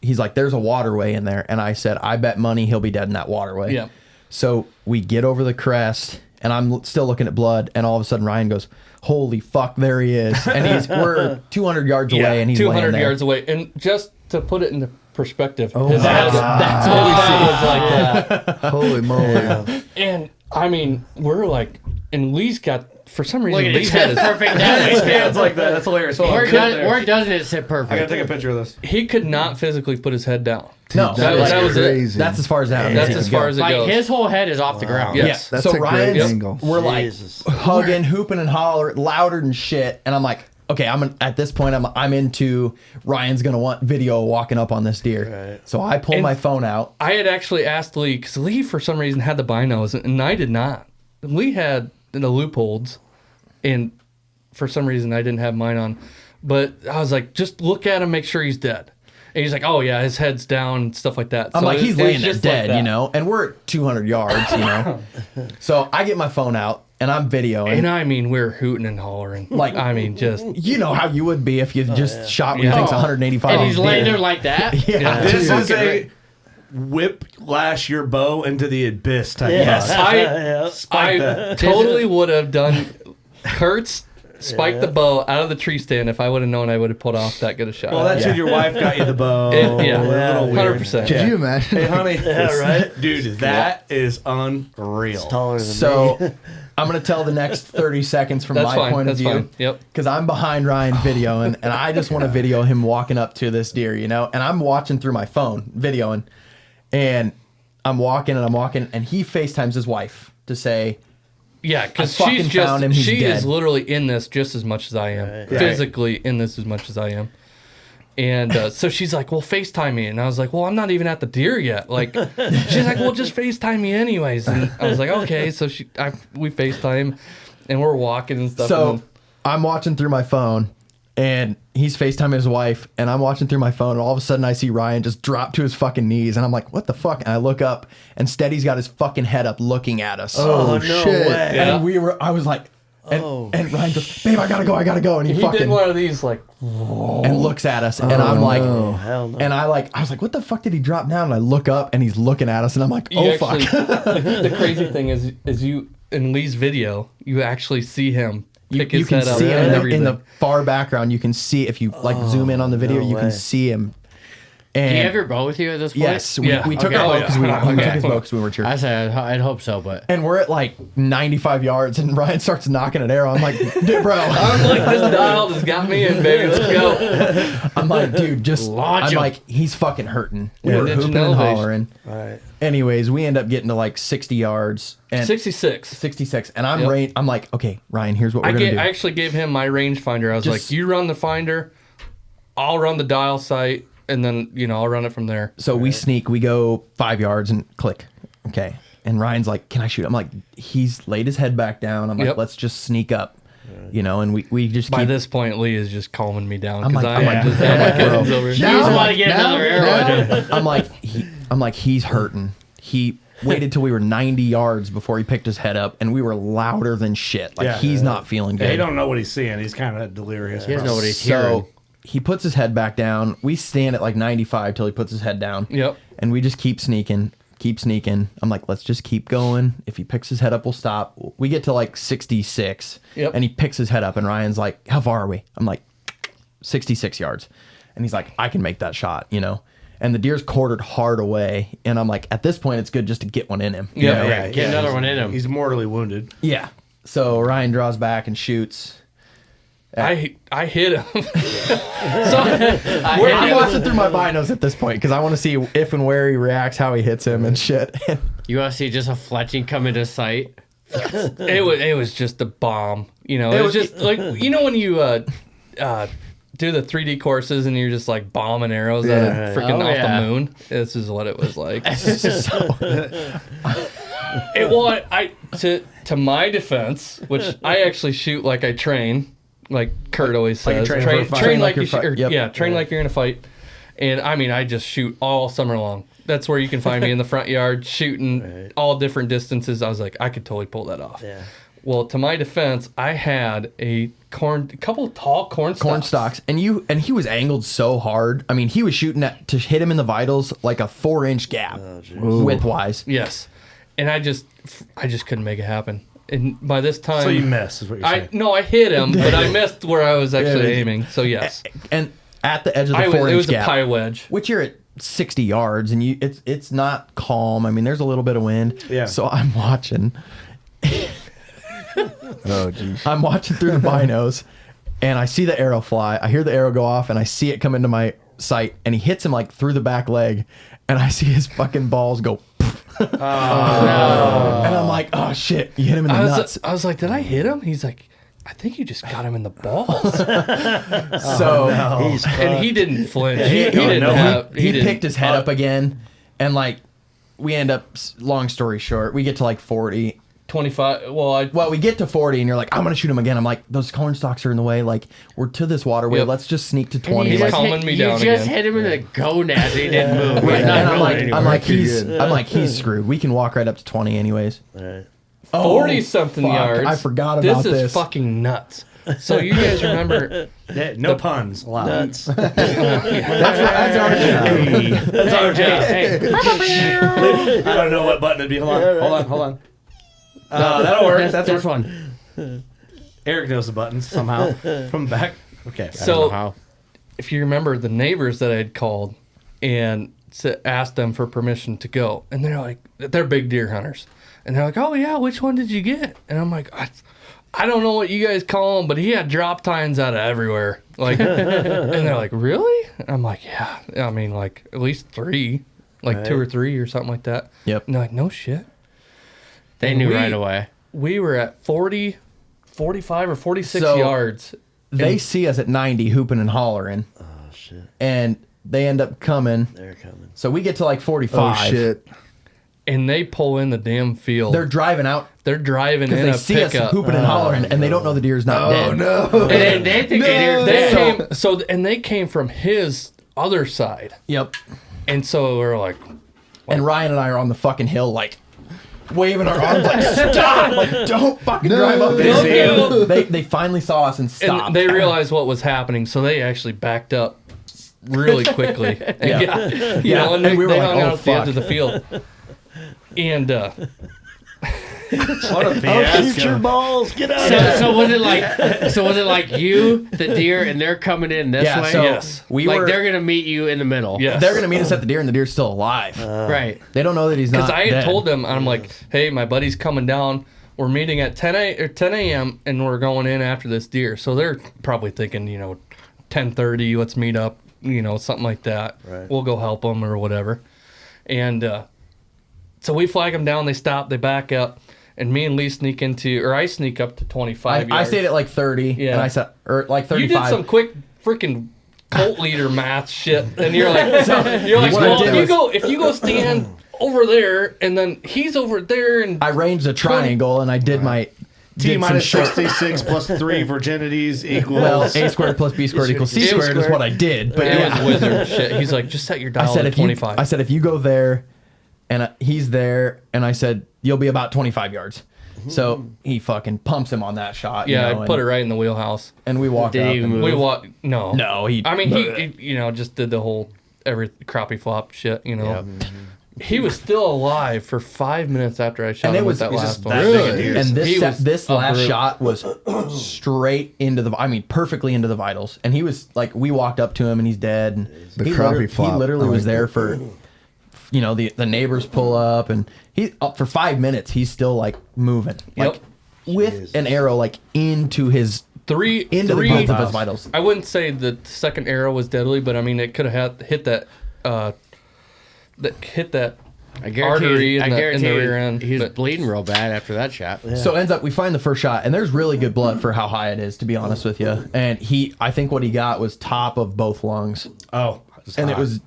he's like, there's a waterway in there, and I said, I bet money he'll be dead in that waterway. Yeah. So we get over the crest, and I'm still looking at blood, and all of a sudden Ryan goes, holy fuck, there he is. And we're 200 yards away, and he's 200 laying yards away. And just to put it into perspective, that's what we see. was like that. Holy moly. And I mean, we're like, and Lee's got, for some reason, Look at Lee's his had his perfect. His hands like that. That's hilarious. Hold on. Where doesn't it sit perfect? I gotta take a picture of this. He could not physically put his head down. No, that was it. crazy. That's as far as that. That's as far as it Like goes. his whole head is off the ground. Yes. That's so a great Ryan's, angle. we're like Jesus. hugging, hooping, and hollering louder than shit. And I'm like, okay, at this point, I'm into Ryan's gonna want video walking up on this deer. Right. So I pull my phone out. I had actually asked Lee, because Lee, for some reason, had the binos, and I did not. Lee had the loopholes, and for some reason, I didn't have mine on. But I was like, just look at him, make sure he's dead. And he's like, oh, yeah, his head's down and stuff like that. I'm So like, he's laying there just dead, like that. and we're at 200 yards, So I get my phone out and I'm videoing. And I mean, we're hooting and hollering. Like- I mean, just. You know how you would be if you just shot what you think's 185. And he's laying deer. there like that. Yeah. This is Fucking a whiplash your bow into the abyss type. Yes. Spike that. Totally would have done Kurt's spiked the bow out of the tree stand. If I would have known, I would have pulled off that good a shot. Well, that's when your wife got you the bow. Yeah, A little weird. 100%. Could you imagine? Hey, honey. Yeah, right? Dude, that is unreal. Taller than me. So I'm going to tell the next 30 seconds from That's my fine. point of That's view. fine. Yep. Because I'm behind Ryan videoing, and I just want to video him walking up to this deer, And I'm watching through my phone, videoing. And I'm walking, and he FaceTimes his wife to say, Yeah, because I fucking found him, he's she dead. is literally in this just as much as I am. Right. Physically in this as much as I am. And so she's like, well, FaceTime me. And I was like, well, I'm not even at the deer yet. Like, she's like, well, just FaceTime me anyways. And I was like, okay. So we FaceTime, and we're walking and stuff. So and then, I'm watching through my phone, and he's FaceTiming his wife, and I'm watching through my phone, and all of a sudden I see Ryan just drop to his fucking knees, and I'm like, what the fuck? And I look up, and Steady's got his fucking head up looking at us. Oh, no shit. way. Yeah. And I was like, And Ryan goes, babe, I gotta go. And he He fucking did one of these like, and looks at us, and I'm like, hell no. and I was like, what the fuck did he drop down? And I look up, and he's looking at us, and I'm like, you oh actually, fuck. The crazy thing is you in Lee's video, you actually see him pick You his can head up see and him everything. in the far background. You can see if you like zoom in on the video, no you way. can see him. And Do you have your boat with you at this point? yes, we took Okay. our boat Oh, because yeah. we took Okay. his boat because we were cheering. I said I'd hope so, but And we're at like 95 yards, and Ryan starts knocking an arrow. I'm like, dude, bro. I'm like, this dial just got me in, baby. Let's go. I'm like, dude, just Launch I'm him. like, he's fucking hurting. We Yeah, were ditching hooping and elevation. hollering. All right. Anyways, we end up getting to like 60 yards and 66. 66, and Yep. I'm like, okay, Ryan, here's what we're gonna do. I actually gave him my rangefinder. I was Just- like, you run the finder, I'll run the dial sight, and then I'll run it from there. So we sneak, we go 5 yards and click. Okay. And Ryan's like, can I shoot? I'm like, he's laid his head back down. I'm like, Yep. let's just sneak up. And we just By keep this point, Lee is just calming me down I'm because like- I I'm like, just had my bro. kids over. you just want to get another arrow. in him. I'm like, he's hurting. He waited till we were 90 yards before he picked his head up, and we were louder than shit. Like Yeah. he's not feeling good. Yeah, he don't know what he's seeing. He's kind of delirious. He doesn't know what he's hearing. So he puts his head back down. We stand at like 95 till he puts his head down. Yep. And we just keep sneaking. I'm like, let's just keep going. If he picks his head up, we'll stop. We get to like 66. Yep. And he picks his head up, and Ryan's like, how far are we? I'm like, 66 yards. And he's like, I can make that shot, And the deer's quartered hard away. And I'm like, at this point, it's good just to get one in him. you Yeah, know? yeah. Get another he's- one in him. He's mortally wounded. Yeah. So Ryan draws back and shoots. I hit him. I'm watching through my binos at this point because I want to see if and where he reacts, how he hits him and shit. You want to see just a fletching come into sight? It was just a bomb. It was just like when you do the 3D courses and you're just like bombing arrows Yeah. at freaking Oh, off yeah. the moon. This is what it was like. So, To my defense, which I actually shoot like I train, like Kurt always Like you says, train for a fight. train like you're you shoot, fi- yep. yeah, train like you're in a fight. And I mean, I just shoot all summer long. That's where you can find me in the front yard shooting all different distances. I was like, I could totally pull that off. Yeah. Well, to my defense, I had a couple tall corn stalks, and he was angled so hard. I mean, he was shooting to hit him in the vitals like a 4-inch gap width wise. Yes, and I just couldn't make it happen. And by this time, So you miss, is what you're saying. I hit him, but I missed where I was actually aiming. So yes, And at the edge of the it 4-inch was gap, a pie wedge. which you're at 60 yards, and it's not calm. I mean, there's a little bit of wind. Yeah. So I'm watching. Oh, geez. I'm watching through the binos, and I see the arrow fly. I hear the arrow go off, and I see it come into my sight, and he hits him like through the back leg, and I see his fucking balls go. And I'm like, oh shit, you hit him in the nuts. I was like, did I hit him? He's like, I think you just got him in the balls. So He's And he didn't flinch. he He picked his head up again, and like we end up. Long story short, we get to like 40. 25. Well, we get to 40, and you're like, I'm gonna shoot him again. I'm like, those corn stalks are in the way. Like, we're to this waterway. Yep. Let's just sneak to And 20. He's Like, calming me you down just again. hit him in the gonads. He didn't move. right, He's not and going anywhere. I'm like, he's screwed. We can walk right up to 20 anyways. all right. 40 something fuck, yards. I forgot about This is this. fucking nuts. So you guys remember? Yeah, no puns allowed. Nuts. That's our job. That's our job. Hey, I don't know what button it'd be. Hold on. That'll work. That's this work. one. Eric knows the buttons somehow from back. Okay. I don't know so how. if you remember the neighbors that I had called and asked them for permission to go, and they're like, they're big deer hunters, and they're like, oh yeah, which one did you get? And I'm like, I don't know what you guys call them, but he had drop tines out of everywhere. Like, and they're like, really? And I'm like, yeah. I mean, like at least 3, like 2 or 3 or something like that. Yep. And they're like, no shit. They knew right away. We were at 40, 45 or 46 So- yards. They see us at 90 hooping and hollering, Oh shit. and they end up coming. They're coming. So we get to like 45. Oh, shit. And they pull in the damn field. They're driving out They're driving because in they a see us pickup. hooping and hollering, and they don't know the deer's not dead. And they think They came, and they came from his other side. Yep. And so we're like, And Ryan and I are on the fucking hill, like, waving our arms like, stop! Like, don't fucking drive up Don't there. They finally saw us and stopped. And they realized what was happening, so they actually backed up really quickly. And and we were they like, hung out oh, at the edge fuck. of the field. And What a Shoot fiasco. your balls. Get out of here. So was it like you, the deer, and they're coming in this way? so Yes. They're gonna meet you in the middle. yes. They're gonna meet us at the deer, and the deer's still alive. Right. They don't know that he's not. Because I had dead. told them, I'm like, hey, my buddy's coming down. We're meeting at 10 a.m. and we're going in after this deer. So they're probably thinking, 10:30, let's meet up, something like that. Right. We'll go help them or whatever. And so we flag them down. They stop. They back up. And me and Lee I sneak up to 25 I yards. stayed at like 30, Yeah. and I said, or like 35. You did some quick freaking cult leader math shit, and you're like, What I well, did if you go stand over there, and then he's over there, and I ranged a triangle, and I did my T did some minus short. 66 plus 3 virginities equals. Well, a squared plus b squared equals c It was squared is what I did. But it yeah, was wizard shit. He's like, just set your dial to 25. I said if you go there, and he's there, and I said you'll be about 25 yards. So he fucking pumps him on that shot. yeah, I I put it right in the wheelhouse. and we walked Did up. he and- move? We walked. No, No, he. I mean, he just did the whole every crappie flop shit. He was still alive for 5 minutes after I shot And it him was- with that he's last just one. that big a deer. And He was this a last brute. shot was straight into the. I mean, perfectly into the vitals. And he was like, we walked up to him, and he's dead. And The he crappie literally, flop. He literally I was like there that. for, the neighbors pull up, and he up for 5 minutes. He's still like moving, like with an arrow like into his Three into the both of his vitals. I wouldn't say the second arrow was deadly, but I mean it could have hit that hit that I guarantee, artery in I the guarantee rear end. he was but- bleeding real bad after that shot. So ends up we find the first shot, and there's really good blood for how high it is, to be honest with you. And I think what he got was top of both lungs, Oh. and it was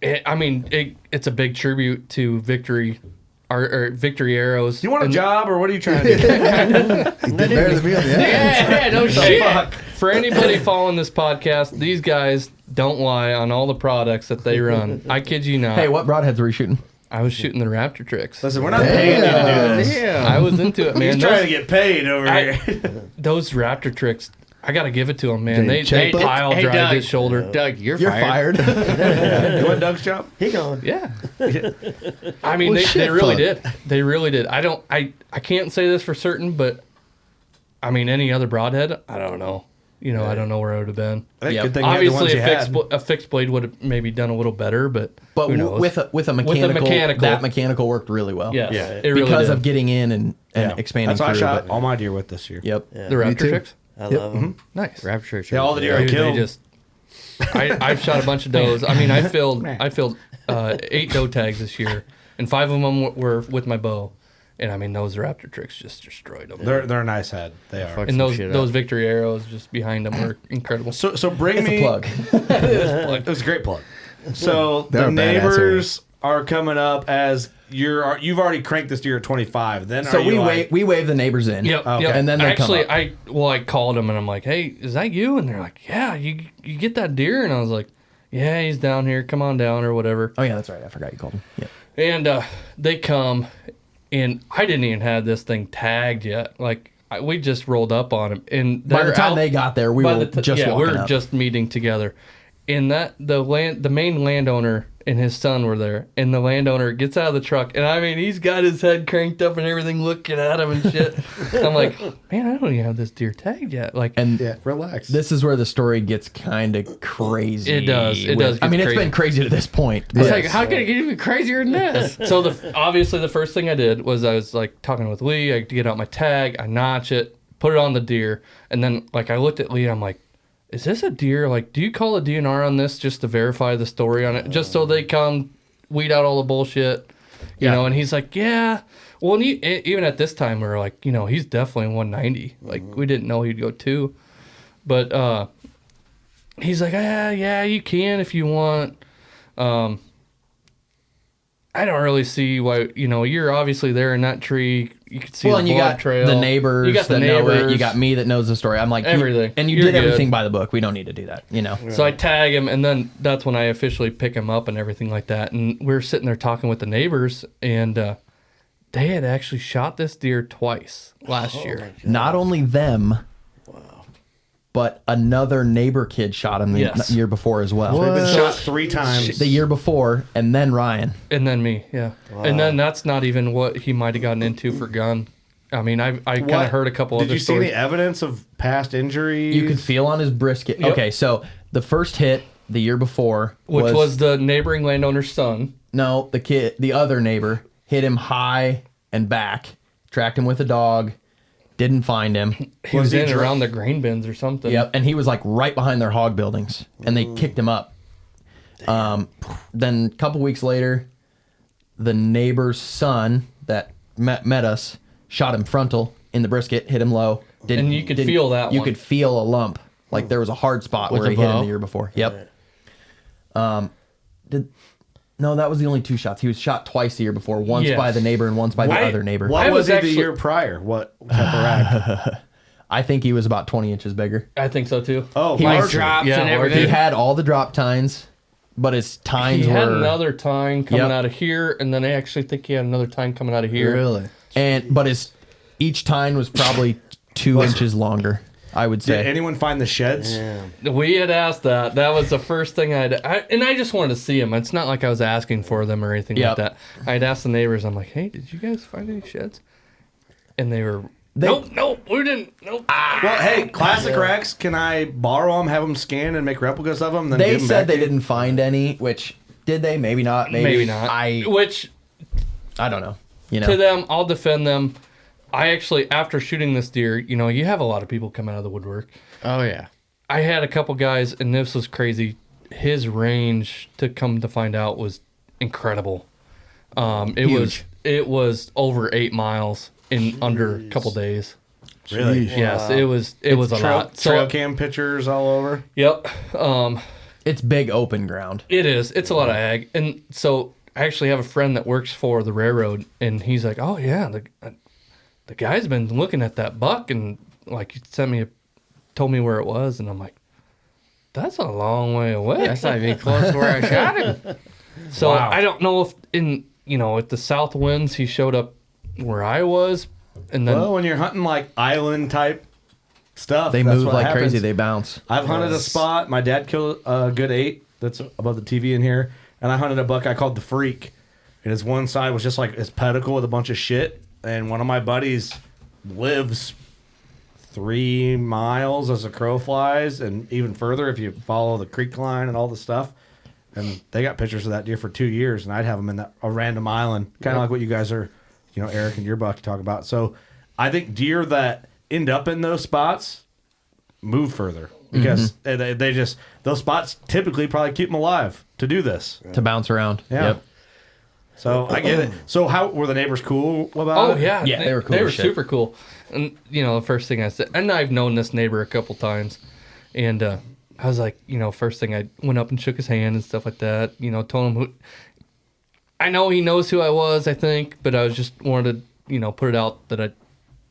it's a big tribute to Victory, or Victory Arrows. You want a And- job, or what are you trying to do? He did better than me on the end. Yeah, no Hey, shit. for anybody following this podcast, these guys don't lie on all the products that they run. I kid you not. hey, what broadheads were you shooting? I was shooting the Raptor tricks. Listen, we're not paying you to do this. I was into it, man. He's trying to get paid over here. Those Raptor tricks, I gotta give it to them, man. Did he They check it? pile Hey, drive Doug. his shoulder. Doug, you're You're fired. fired. You want Doug's job? He gone. Yeah. I mean, Well, they shit, really fuck. did. They really did. I can't say this for certain, but I mean, any other broadhead, I don't know. I don't know where it would have been. I think Yeah. good thing you had the ones Obviously, you had. a fixed blade would have maybe done a little better, but But who knows? with a mechanical, mechanical. that mechanical worked really well. Yes, Yeah. it really because did. of getting in and expanding That's what I through. shot but- all my deer with this year. Yep. the Me Raptor too. tricks. I love him. Nice. Rapture. Yeah, all the deer I Dude, killed. they just. I've shot a bunch of does. I mean, I filled 8 doe tags this year, and 5 of them were with my bow. And I mean, those Raptor tricks just destroyed them. They're a nice head. They are. Fuck. And those shit up. those Victory arrows just behind them were incredible. So bring It's me a plug. It was a great plug. So They're the a badass neighbors are coming up as you've already cranked this deer at 25. Then So are you like, we wave the neighbors in. Yep, Okay. yep. And then they actually, come up. I called them and I'm like, hey, is that you? And they're like, yeah, you get that deer? And I was like, yeah, he's down here. Come on down or whatever. Oh yeah, that's right. I forgot you called him. Yeah. And they come, and I didn't even have this thing tagged yet. Like we just rolled up on him, and By the they're time out- they got there, we by were the just yeah, we walking were up. just meeting together. And the main landowner and his son were there, and the landowner gets out of the truck, and I mean he's got his head cranked up and everything, looking at him and shit. I'm like, man, I don't even have this deer tagged yet. Like, And yeah, relax. this is where the story gets kind of crazy. It does. It does I get mean, it's crazy. been crazy to this point. It's but- like, how can it get even crazier than this? so obviously the first thing I did was I was like talking with Lee. I get out my tag, I notch it, put it on the deer, and then like I looked at Lee. I'm like, is this a deer? Like, do you call a DNR on this just to verify the story on it, just so they come weed out all the bullshit, you know? And he's like, yeah. Well, and even at this time, we were like, he's definitely 190. Like, we didn't know he'd go 2, but he's like, yeah, you can if you want. I don't really see why, you're obviously there in that tree. You can see well, the and you blood got trail. the neighbors You got the that know it. neighbors. You got me that knows the story. I'm like, Everything. and you You're did everything good. by the book. We don't need to do that, So I tag him, and then that's when I officially pick him up and everything like that. And we're sitting there talking with the neighbors, and they had actually shot this deer twice last year. Not only them, but another neighbor kid shot him the Yes. year before as well. They've been What? shot 3 times. The year before, and then Ryan. And then me, yeah. And then that's not even what he might have gotten into for gun. I mean, I kind What- of heard a couple Did other you see stories. any evidence of past injuries? You could feel on his brisket. Yep. Okay, so the first hit the year before Which was the neighboring landowner's son. no, the other neighbor hit him high and back, tracked him with a dog, didn't find him. He was he in dr- around the grain bins or something. Yep, and he was like right behind their hog buildings, and they kicked him up. Then a couple weeks later, the neighbor's son that met us shot him frontal in the brisket, hit him low. And you could feel that You one. could feel a lump, like there was a hard spot With where a he hit him bow? the year before. Yep. No, that was the only 2 shots. He was shot twice the year before. Once Yes. by the neighbor and once by the other neighbor. What I was was he actually- the year prior? What type of rag? I think he was about 20 inches bigger. I think so too. Oh, He Like larger. drops Yeah, and larger. He everything. had all the drop tines, but his tines He had were another tine coming Yep. out of here, and then I actually think he had another tine coming out of here. Really? but his each tine was probably 2 inches longer. I would Did say. anyone find the sheds? Yeah. We had asked that. That was the first thing and I just wanted to see them. It's not like I was asking for them or anything Yep. like that. I'd asked the neighbors. I'm like, hey, did you guys find any sheds? And they were, They- nope, we didn't. Nope. Well, hey, classic rags. Can I borrow them, have them scanned, and make replicas of them? Then They give them said back they to you? didn't find any, which did they? Maybe not. Maybe not. Which I don't know. You know. to them, I'll defend them. I actually, after shooting this deer, you have a lot of people come out of the woodwork. Oh yeah. I had a couple guys, and this was crazy. His range, to come to find out, was incredible. It was over 8 miles in under a couple days. Really? Sheesh. Yes, it was a lot. Trail cam pictures all over. Yep, It's big open ground. it is. It's a lot of ag, and so I actually have a friend that works for the railroad, and he's like, "Oh yeah, the guy's been looking at that buck, and like he told me where it was," and I'm like, "That's a long way away." That's not even close to where I shot him. So Wow. I don't know if with the south winds he showed up where I was, and then Well, when you're hunting like island type stuff, They that's move what like happens. crazy. They bounce. I've hunted a spot. My dad killed a good 8 that's above the TV in here, and I hunted a buck I called the Freak, and his one side was just like his pedicle with a bunch of shit. And one of my buddies lives 3 miles as a crow flies, and even further if you follow the creek line and all the stuff. And they got pictures of that deer for 2 years, and I'd have them in a random island, kind of like what you guys are, Eric and your buck talk about. So I think deer that end up in those spots move further because they just those spots typically probably keep them alive to do this. To bounce around. Yeah. Yep. So I get it. So how were the neighbors cool about oh it? yeah, Yeah, they were cool They as were shit. super cool, and the first thing I said, and I've known this neighbor a couple times, and I was like, first thing I went up and shook his hand and stuff like that. Told him who. I know he knows who I was, I think, but I was just wanted to, put it out that I,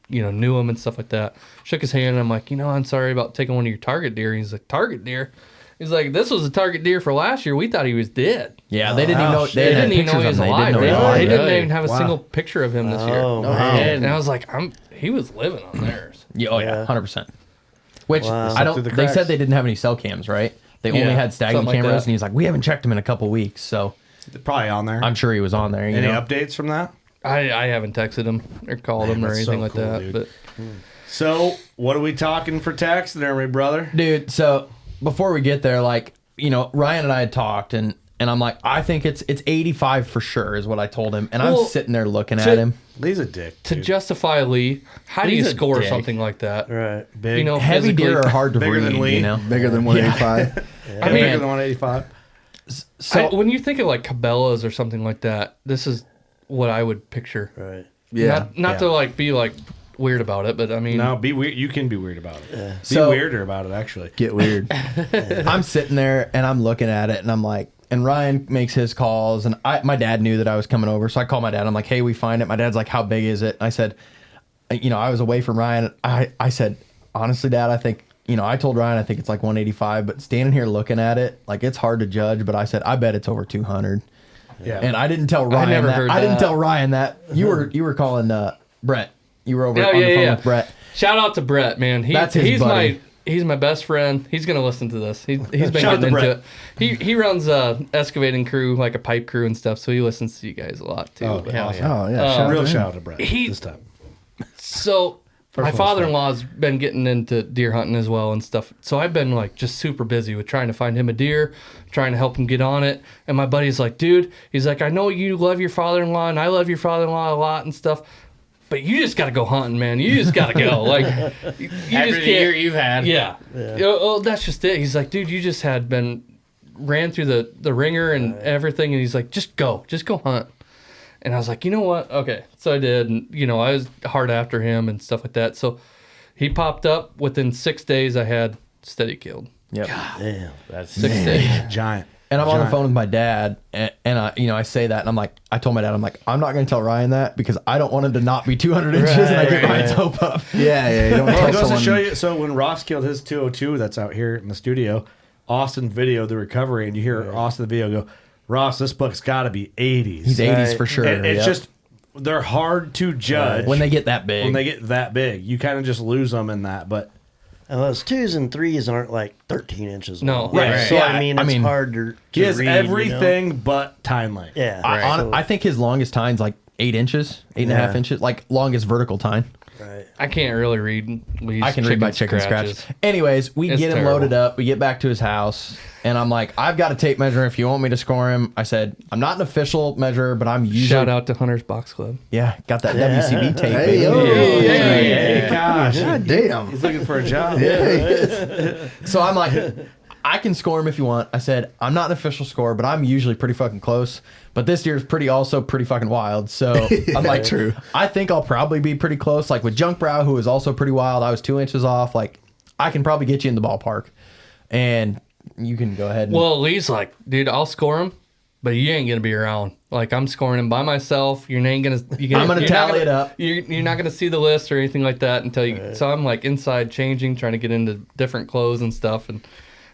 knew him and stuff like that. Shook his hand, and I'm like, I'm sorry about taking one of your target deer. And he's like, target deer? He's like, this was a target deer for last year. We thought he was dead. Yeah, they didn't even know. They didn't even know he was alive. They alive. didn't Really? even have a Wow. single picture of him this year. Oh, And I was like, he was living on theirs. Yeah, oh yeah, Yeah. 100%. Which Wow. I Slipped don't. through the They cracks. said they didn't have any cell cams, right? They only Yeah, had stagging something like cameras, that. and he's like, "We haven't checked him in a couple weeks." So Probably on there. I'm sure he was on there. You Any know? updates from that? I haven't texted him or called him or that's anything so like cool, that. dude. But So what are we talking for text there, my brother? Dude, so before we get there, Ryan and I had talked, and I'm like, I think it's 85 for sure, is what I told him, and Well, I'm sitting there looking at him. Lee's a dick. to dude. justify Lee, how do you He's a score dick. something like that? right. big, Heavy physically- deer are hard to bigger breed, than Lee. you know. Bigger than 185. I bigger mean, than 185. So when you think of like Cabela's or something like that, this is what I would picture. Right. Yeah. Not to be weird about it, but I mean, No, be weird. You can be weird about it. Be So- weirder about it, actually. Get weird. I'm sitting there and I'm looking at it, and I'm like, and Ryan makes his calls, and my dad knew that I was coming over, so I called my dad. I'm like, hey, we find it. My dad's like, how big is it? And I said, I was away from Ryan. I said, honestly, Dad, I think, I told Ryan I think it's like 185, but standing here looking at it, it's hard to judge. But I said, I bet it's over 200. Yeah. And I didn't tell Ryan never that. heard I didn't that. tell Ryan that. You were calling Brett. You were over Oh, on the yeah, phone yeah. with Brett. Shout out to Brett, man. That's his he's buddy. he's my best friend. He's gonna listen to this. He's been Shout out getting to into it. He runs a excavating crew, like a pipe crew and stuff. So he listens to you guys a lot too. Oh, But- Hell awesome. yeah. Oh yeah, Real shout out to Brett He- this time. So my one's father-in-law's been getting into deer hunting as well and stuff. So I've been like just super busy with trying to find him a deer, trying to help him get on it. And my buddy's like, dude, he's like, I know you love your father-in-law and I love your father-in-law a lot and stuff, but you just got to go hunting, man. You just got to go. Like, you After just the can't. year you've had. Yeah. Oh, that's just it. He's like, dude, you just ran through the ringer and everything. And he's like, just go hunt. And I was like, you know what? Okay. So I did. And, I was hard after him and stuff like that. So he popped up. Within 6 days, I had steady killed. Yep. Damn. That's 6 days. Giant. And I'm on the Giant. phone with my dad, and I say that, and I'm like, I told my dad, I'm like, I'm not going to tell Ryan that because I don't want him to not be 200 inches, and I get Ryan's hope up. yeah. You don't Well, tell it goes to someone. show you. So when Ross killed his 202, that's out here in the studio, Austin videoed the recovery, and you hear Austin in the video go, Ross, this buck's got to be 80s. He's 80s for sure. And it's yep. just, they're hard to judge when they get that big. when they get that big. You kind of just lose them in that. But Those 2s and 3s aren't like 13 inches No. long. Right. So Yeah, I mean, it's hard to he has read, everything but time length. Yeah. I think his longest time's like 8 inches, 8.5 Yeah. inches, like longest vertical time. Right. I can't really read Lee's I can read my chicken scratches. Anyways, we It's get him terrible. loaded up. We get back to his house, and I'm like, I've got a tape measure if you want me to score him. I said, I'm not an official measurer, but I'm usually. Shout out to Hunter's Box Club. Yeah, got that WCB tape. Hey, baby. yo. Hey, gosh. God damn. He's looking for a job. So I'm like, I can score him if you want. I said, I'm not an official scorer, but I'm usually pretty fucking close. But this deer is also pretty fucking wild. So I'm like, True. I think I'll probably be pretty close. Like with Junk Brow, who was also pretty wild. I was 2 inches off. Like, I can probably get you in the ballpark. And you can go ahead and. Well, Lee's like, dude, I'll score him, but you ain't gonna be around. Like, I'm scoring him by myself. You ain't gonna. I'm gonna tally it up. You're not gonna see the list or anything like that until you. So I'm like inside changing, trying to get into different clothes and stuff. And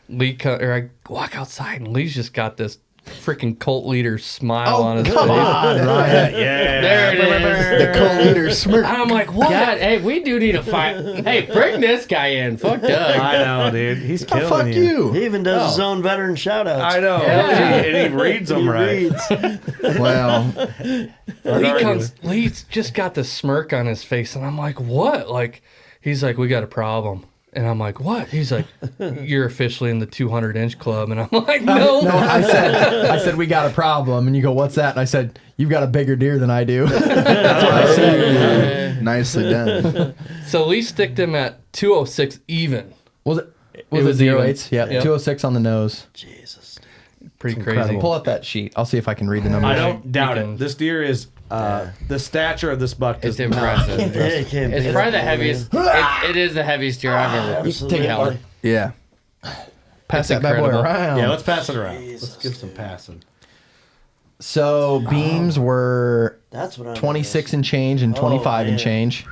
I walk outside, and Lee's just got this freaking cult leader smile on his face. Come on, Ryan. Yeah. There it is. The cult leader smirk. And I'm like, what? God, hey, we do need to fight. Hey, bring this guy in. Fuck Doug. I know, dude. He's killing Fuck you. you. He even does his own veteran shout outs. I know. Yeah. And he reads them He right. reads. Well, Lee's just got this smirk on his face, and I'm like, what? Like, he's like, we got a problem. And I'm like, what? He's like, you're officially in the 200-inch club. And I'm like, no. No, I said we got a problem, and you go, what's that? And I said, you've got a bigger deer than I do. That's what I said. nicely done. So Lee sticked him at 206 even. Was it? It was Was it even. 08s? Yeah, Yep. 206 on the nose. Jesus. Pretty crazy. incredible. Pull up that sheet. I'll see if I can read the numbers. I don't doubt You can- it. This deer is the stature of this buck. It's does not- impressive. It can't It's be probably the that, heaviest. man. It is the heaviest deer I've ever. Absolutely. Take it out. Yeah. Pass that bad boy incredible. around. Yeah, let's pass it around. Let's give some passing. So beams were That's what I'm 26 and change and 25 and man. change.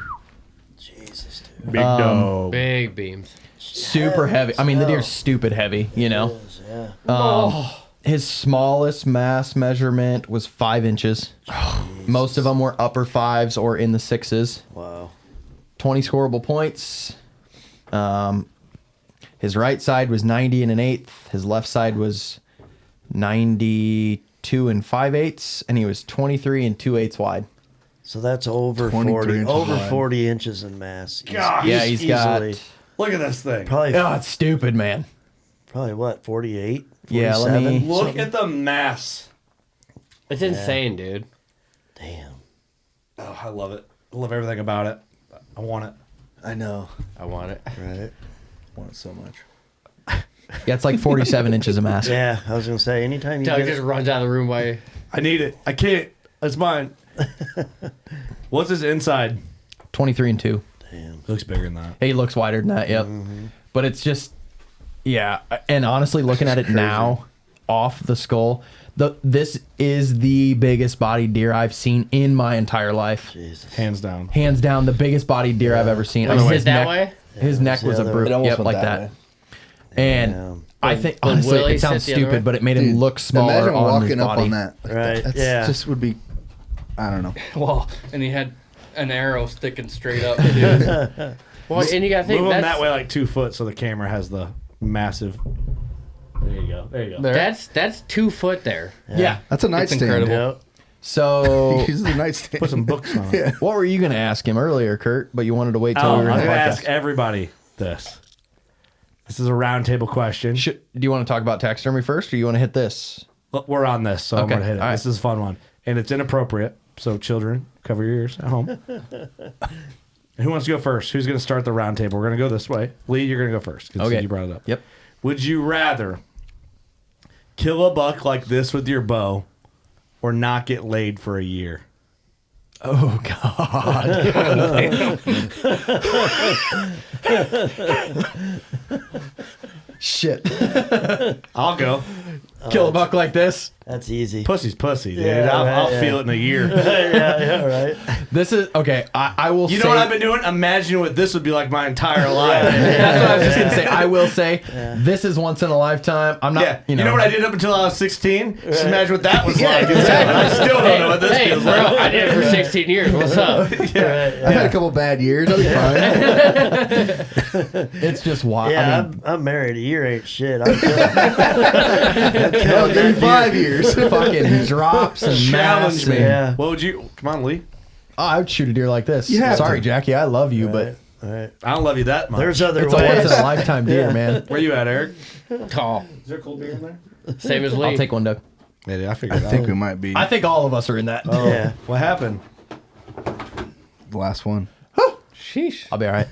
Jesus, dude. Big dog. Big beams. Super heavy. I mean, the deer's stupid heavy, you know. Yeah. His smallest mass measurement was 5 inches. Most of them were upper 5s or in the 6s. Wow. 20 scoreable points. His right side was 90 and an eighth. His left side was 92 and 5/8, and he was 23 and 2/8 wide. So that's over 23 40. inches Over wide. 40 inches in mass. Gosh. Yeah, he's got. easily. Look at this thing. Probably, Oh, it's stupid, man. probably what, 48? Yeah, let 47? me- Look at the mass. It's insane, dude. Damn. Oh, I love it. I love everything about it. I want it. I know. I want it. Right. I want it so much. Yeah, it's like 47 inches of mass. Yeah, I was going to say, anytime you Doug get just runs out of the room while I need it. I can't. It's mine. What's his inside? 23 and 2. Damn. Looks bigger than that. He looks wider than that, yep. But it's just, yeah. And honestly, looking at it now, off the skull, this is the biggest bodied deer I've seen in my entire life. Jesus. Hands down. Hands down, the biggest bodied deer I've ever seen. I Was mean, it that way? His neck was a Yeah, brute. It almost Yep, went like that that. way. And Damn. I think Would honestly Willie it sounds sit the other way? stupid, but it made him look smaller Imagine on his walking up body. on that. Like, Right, That's yeah. just would be. I don't know. Well, and he had an arrow sticking straight up. Too. Well, and you got to think Move them that's, that way like 2 foot so the camera has the massive. There you go. There you go. There. that's 2 foot there. Yeah. That's a It's nightstand. incredible. Yep. So He uses a nightstand. Put some books on it. Yeah. what were you going to ask him earlier, Kurt? But you wanted to wait till Oh, we were I'm in going the to podcast. ask everybody this. This is a roundtable question. Do you want to talk about taxidermy first, or you want to hit this? Look, we're on this, so I'm Okay, going to hit it. all right. This is a fun one. And it's inappropriate, so children, cover your ears at home. Who wants to go first? Who's going to start the roundtable? We're going to go this way. Lee, you're going to go first because Okay. you brought it up. Yep. Would you rather kill a buck like this with your bow or not get laid for a year? Oh God. Shit. I'll go. Kill a buck like this. That's easy. Pussy's pussy, dude. Yeah, I'll right, feel it in a year. yeah, right. This is okay. I will. You say, know what I've been doing? Imagine what this would be like my entire life. That's what I was just gonna say. I will say this is once in a lifetime. I'm not. Yeah. You know what I did up until I was 16? Just imagine what that was like. exactly. I still don't know what this Hey, feels bro, like. I did it for 16 years. What's up? I've had a couple bad years. I'll be fine. It's just wild. Yeah, I mean, I'm married. A year ain't shit. I'm killing I'll give you 5 years. fucking drops and Challenge masks me. and- Yeah. What would you? Come on, Lee. Oh, I would shoot a deer like this. You have Sorry, to. Jackie. I love you, Right, right. I don't love you that much. There's other but it's a ways. once in a lifetime deer, man. Where you at, Eric? Call. Is there cold beer in there? Same as Lee. I'll take one, Doug. Yeah, I figured. I think we might be I think all of us are in that. Yeah. What happened? the last one. Sheesh. I'll be all right.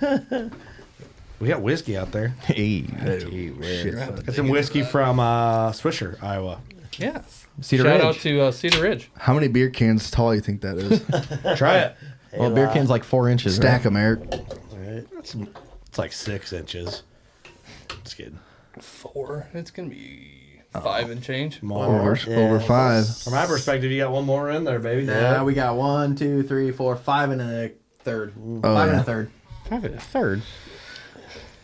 We got whiskey out there. Hey, Got some whiskey from Swisher, Iowa. Yeah. Cedar Shout Ridge. out to Cedar Ridge. How many beer cans tall you think that is? Try it. Well, beer can's like 4 inches. Stack right? them, Eric. It's like 6 inches. Just kidding. 4. It's gonna be 5 and change. More. Over 5. From my perspective, you got one more in there, baby. Yeah, we got 1, 2, 3, 4, 5 and a third. Oh, 5 and yeah. a third. 5 and a third.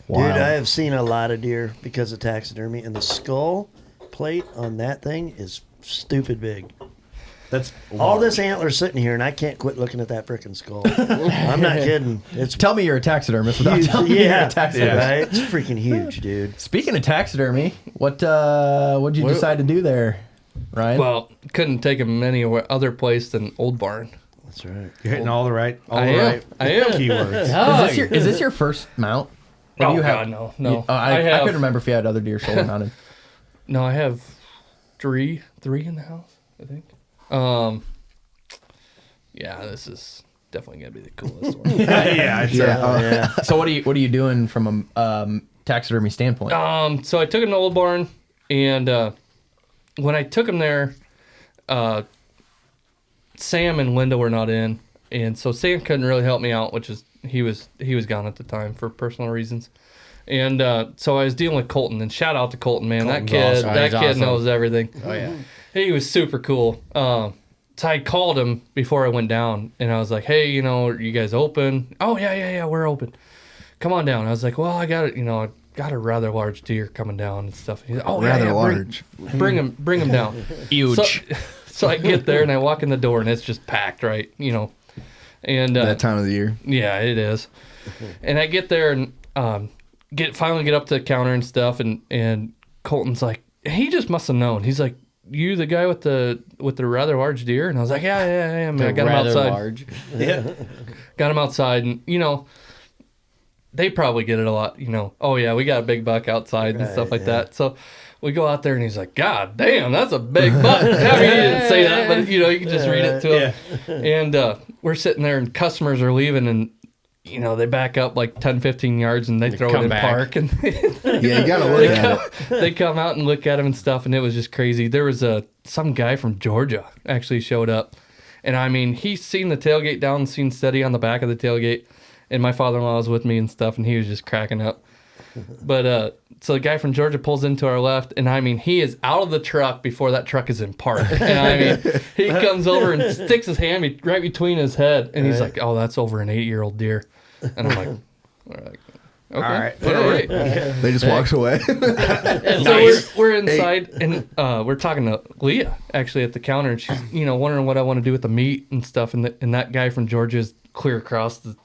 Dude, I have seen a lot of deer because of taxidermy, and the skull plate on that thing is stupid big. That's All large. this antler sitting here, and I can't quit looking at that freaking skull. I'm not kidding. It's Tell me you're a taxidermist without huge. telling me you're Yeah, a taxidermist. right. It's freaking huge, dude. Speaking of taxidermy, what'd you decide to do there, Ryan? Well, couldn't take him any other place than Old Barn. That's right. You're hitting all the right I am. keywords. is this your first mount? Or do Oh you God, no. I have, couldn't remember if you had other deer shoulder mounted. No, I have three in the house, I think. Yeah, this is definitely gonna be the coolest one. Yeah. Yeah. So what are you doing from a taxidermy standpoint? So I took him to Old Barn, and when I took him there, Sam and Linda were not in, and so Sam couldn't really help me out, which is he was gone at the time for personal reasons. And so I was dealing with Colton, and shout out to Colton, man. Colton's That awesome. kid He's awesome. knows everything. Oh, yeah. He was super cool. So I called him before I went down, and I was like, "Hey, are you guys open?" "Oh yeah, we're open. Come on down." I was like, "Well, I got I got a rather large deer coming down and stuff." He's like, "Oh, Rather yeah, large. Bring him down." Huge. So I get there and I walk in the door and it's just packed, right? And That time of the year. yeah, it is. And I get there and finally get up to the counter and stuff, and Colton's like, he just must have known. He's like, "You the guy with the rather large deer?" And I was like, "Yeah, I am." I got him Rather outside. large. Got him outside, and they probably get it a lot. Oh yeah, we got a big buck outside and stuff like that. So we go out there, and he's like, "God damn, that's a big buck." I mean, he didn't say that, but you can just read it to him. And we're sitting there, and customers are leaving, and they back up like 10, 15 yards, and they throw it come in back. park, and Yeah, you gotta look at it. they come out and look at him and stuff, and it was just crazy. There was some guy from Georgia actually showed up, and I mean, he's seen the tailgate down, seen steady on the back of the tailgate, and my father-in-law was with me and stuff, and he was just cracking up. But so the guy from Georgia pulls into our left, and I mean, he is out of the truck before that truck is in park. And I mean, he comes over and sticks his hand right between his head, and he's like, "Oh, that's over an 8-year-old deer." And I'm like, Okay. All right. Hey. They just walks away. So we're inside, and we're talking to Leah actually at the counter, and she's wondering what I want to do with the meat and stuff. And that guy from Georgia is clear across the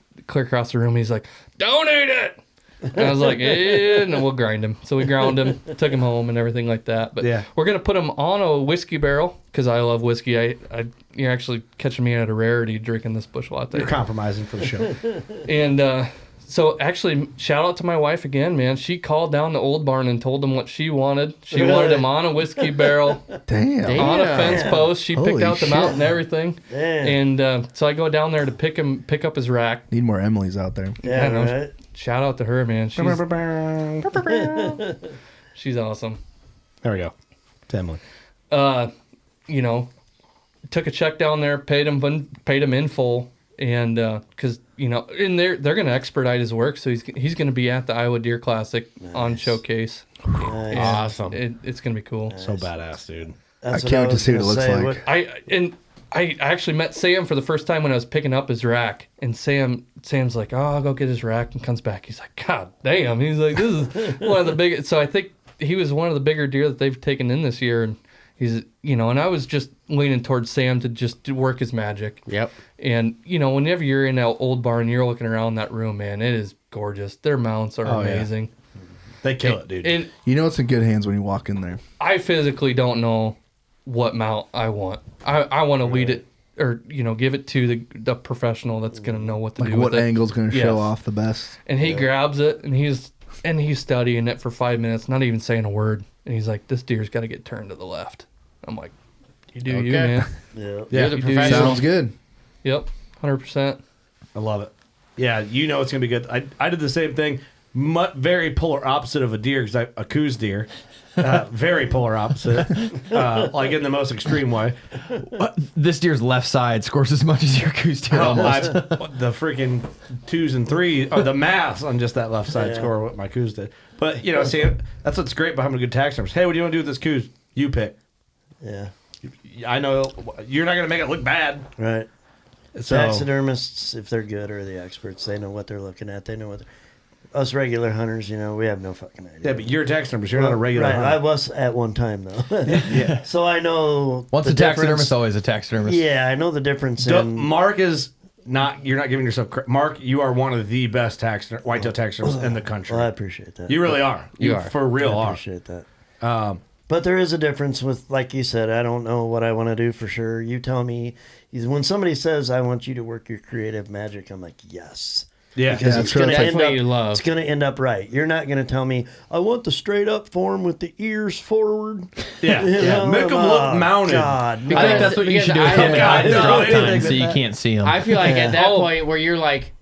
room. He's like, "Donate it." And I was like, no, we'll grind him. So we ground him, took him home, and everything like that. But we're gonna put him on a whiskey barrel because I love whiskey. You're actually catching me at a rarity drinking this Busch Latte. You're compromising for the show. And so actually, shout out to my wife again, man. She called down to Old Barn and told him what she wanted. She wanted him on a whiskey barrel, Damn. on a fence post. She picked Holy out the mount and everything. Damn. And so I go down there to pick up his rack. Need more Emily's out there. Yeah, I know. right. Shout out to her, man. She's awesome. There we go. To Emily. Took a check down there, paid him in full, and because in there they're gonna expedite his work, so he's gonna be at the Iowa Deer Classic on showcase. Nice. Awesome. It's gonna be cool. So badass, dude. That's I can't wait to was see what it gonna looks say. like. I actually met Sam for the first time when I was picking up his rack, and Sam's like, "Oh, I'll go get his rack," and comes back. He's like, "God damn!" He's like, "This is one of the biggest." So I think he was one of the bigger deer that they've taken in this year, and he's and I was just leaning towards Sam to work his magic. Yep. And whenever you're in that Old Barn, you're looking around that room, man. It is gorgeous. Their mounts are amazing. They kill it, dude. And You know it's in good hands when you walk in there. I physically don't know what mount I want. I want to lead it or give it to the professional that's gonna know what to Like do what with it. angle's going to show off the best. And he grabs it and he's studying it for 5 minutes, not even saying a word. And he's like, "This deer's got to get turned to the left." I'm like, "You do you, Okay. man." Yeah. You're the You do you. professional. Sounds good. Yep, 100%. I love it. Yeah, it's gonna be good. I did the same thing. Very polar opposite of a deer because a coos deer. Very polar opposite, like in the most extreme way. This deer's left side scores as much as your goose deer almost. The freaking 2s and 3s, or the mass on just that left side score what my coos did. But see, that's what's great about having a good taxidermist. Hey, what do you want to do with this coos? You pick. Yeah. I know you're not gonna make it look bad. Right. So Taxidermists, if they're good, are the experts. They know what they're looking at. They know what. Us regular hunters, we have no fucking idea. yeah, but you're a taxidermist. You're not a regular Right. hunter. I was at one time though. Yeah. So I know. Once the a taxidermist, difference. always a taxidermist. Yeah, I know the difference in. Mark is not. You're not giving yourself credit. Mark, you are one of the best whitetail taxidermists in the country. Well, I appreciate that. You really are. You are. For real. I Are. appreciate that. But there is a difference with, like you said, I don't know what I want to do for sure. You tell me. When somebody says, "I want you to work your creative magic," I'm like, yes. Yeah. Because Yeah, it's true. going to That's end what up. you love. It's going to end up right. You're not going to tell me, "I want the straight up form with the ears forward." Yeah. You Yeah. know, Make them oh, look mounted. God, I no. think that's what you should do with Because the I- guys I drop don't time think so you that- can't see them. I feel like at that Oh. point where you're like,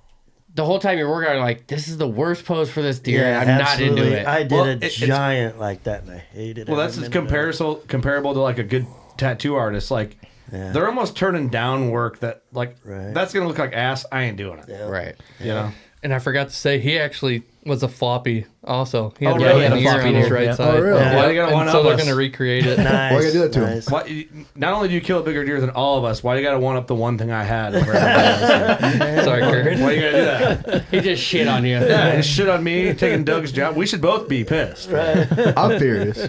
the whole time you're working on it, like, this is the worst pose for this deer. Yeah, and I'm absolutely. not into it. I did Well, a it's- giant like that, and I hated it. Well, that's comparable to like a good tattoo artist. Like Yeah. they're almost turning down work that Right. that's gonna look like ass. I ain't doing it. Yeah. Right. You know. And I forgot to say, he actually was a floppy also. He Oh, had really? one He had a ear floppy on his ear, right yeah. side. Oh, really? Why you gotta And one so up they're us? going to recreate it. Nice. Why you gotta do that to him? nice. Why, not only do you kill a bigger deer than all of us, why do you got to one up the one thing I had? Over everybody else? Sorry, Kurt. Why you got to do that? He just shit on you. Yeah, and shit on me taking Doug's job. We should both be pissed. I'm furious.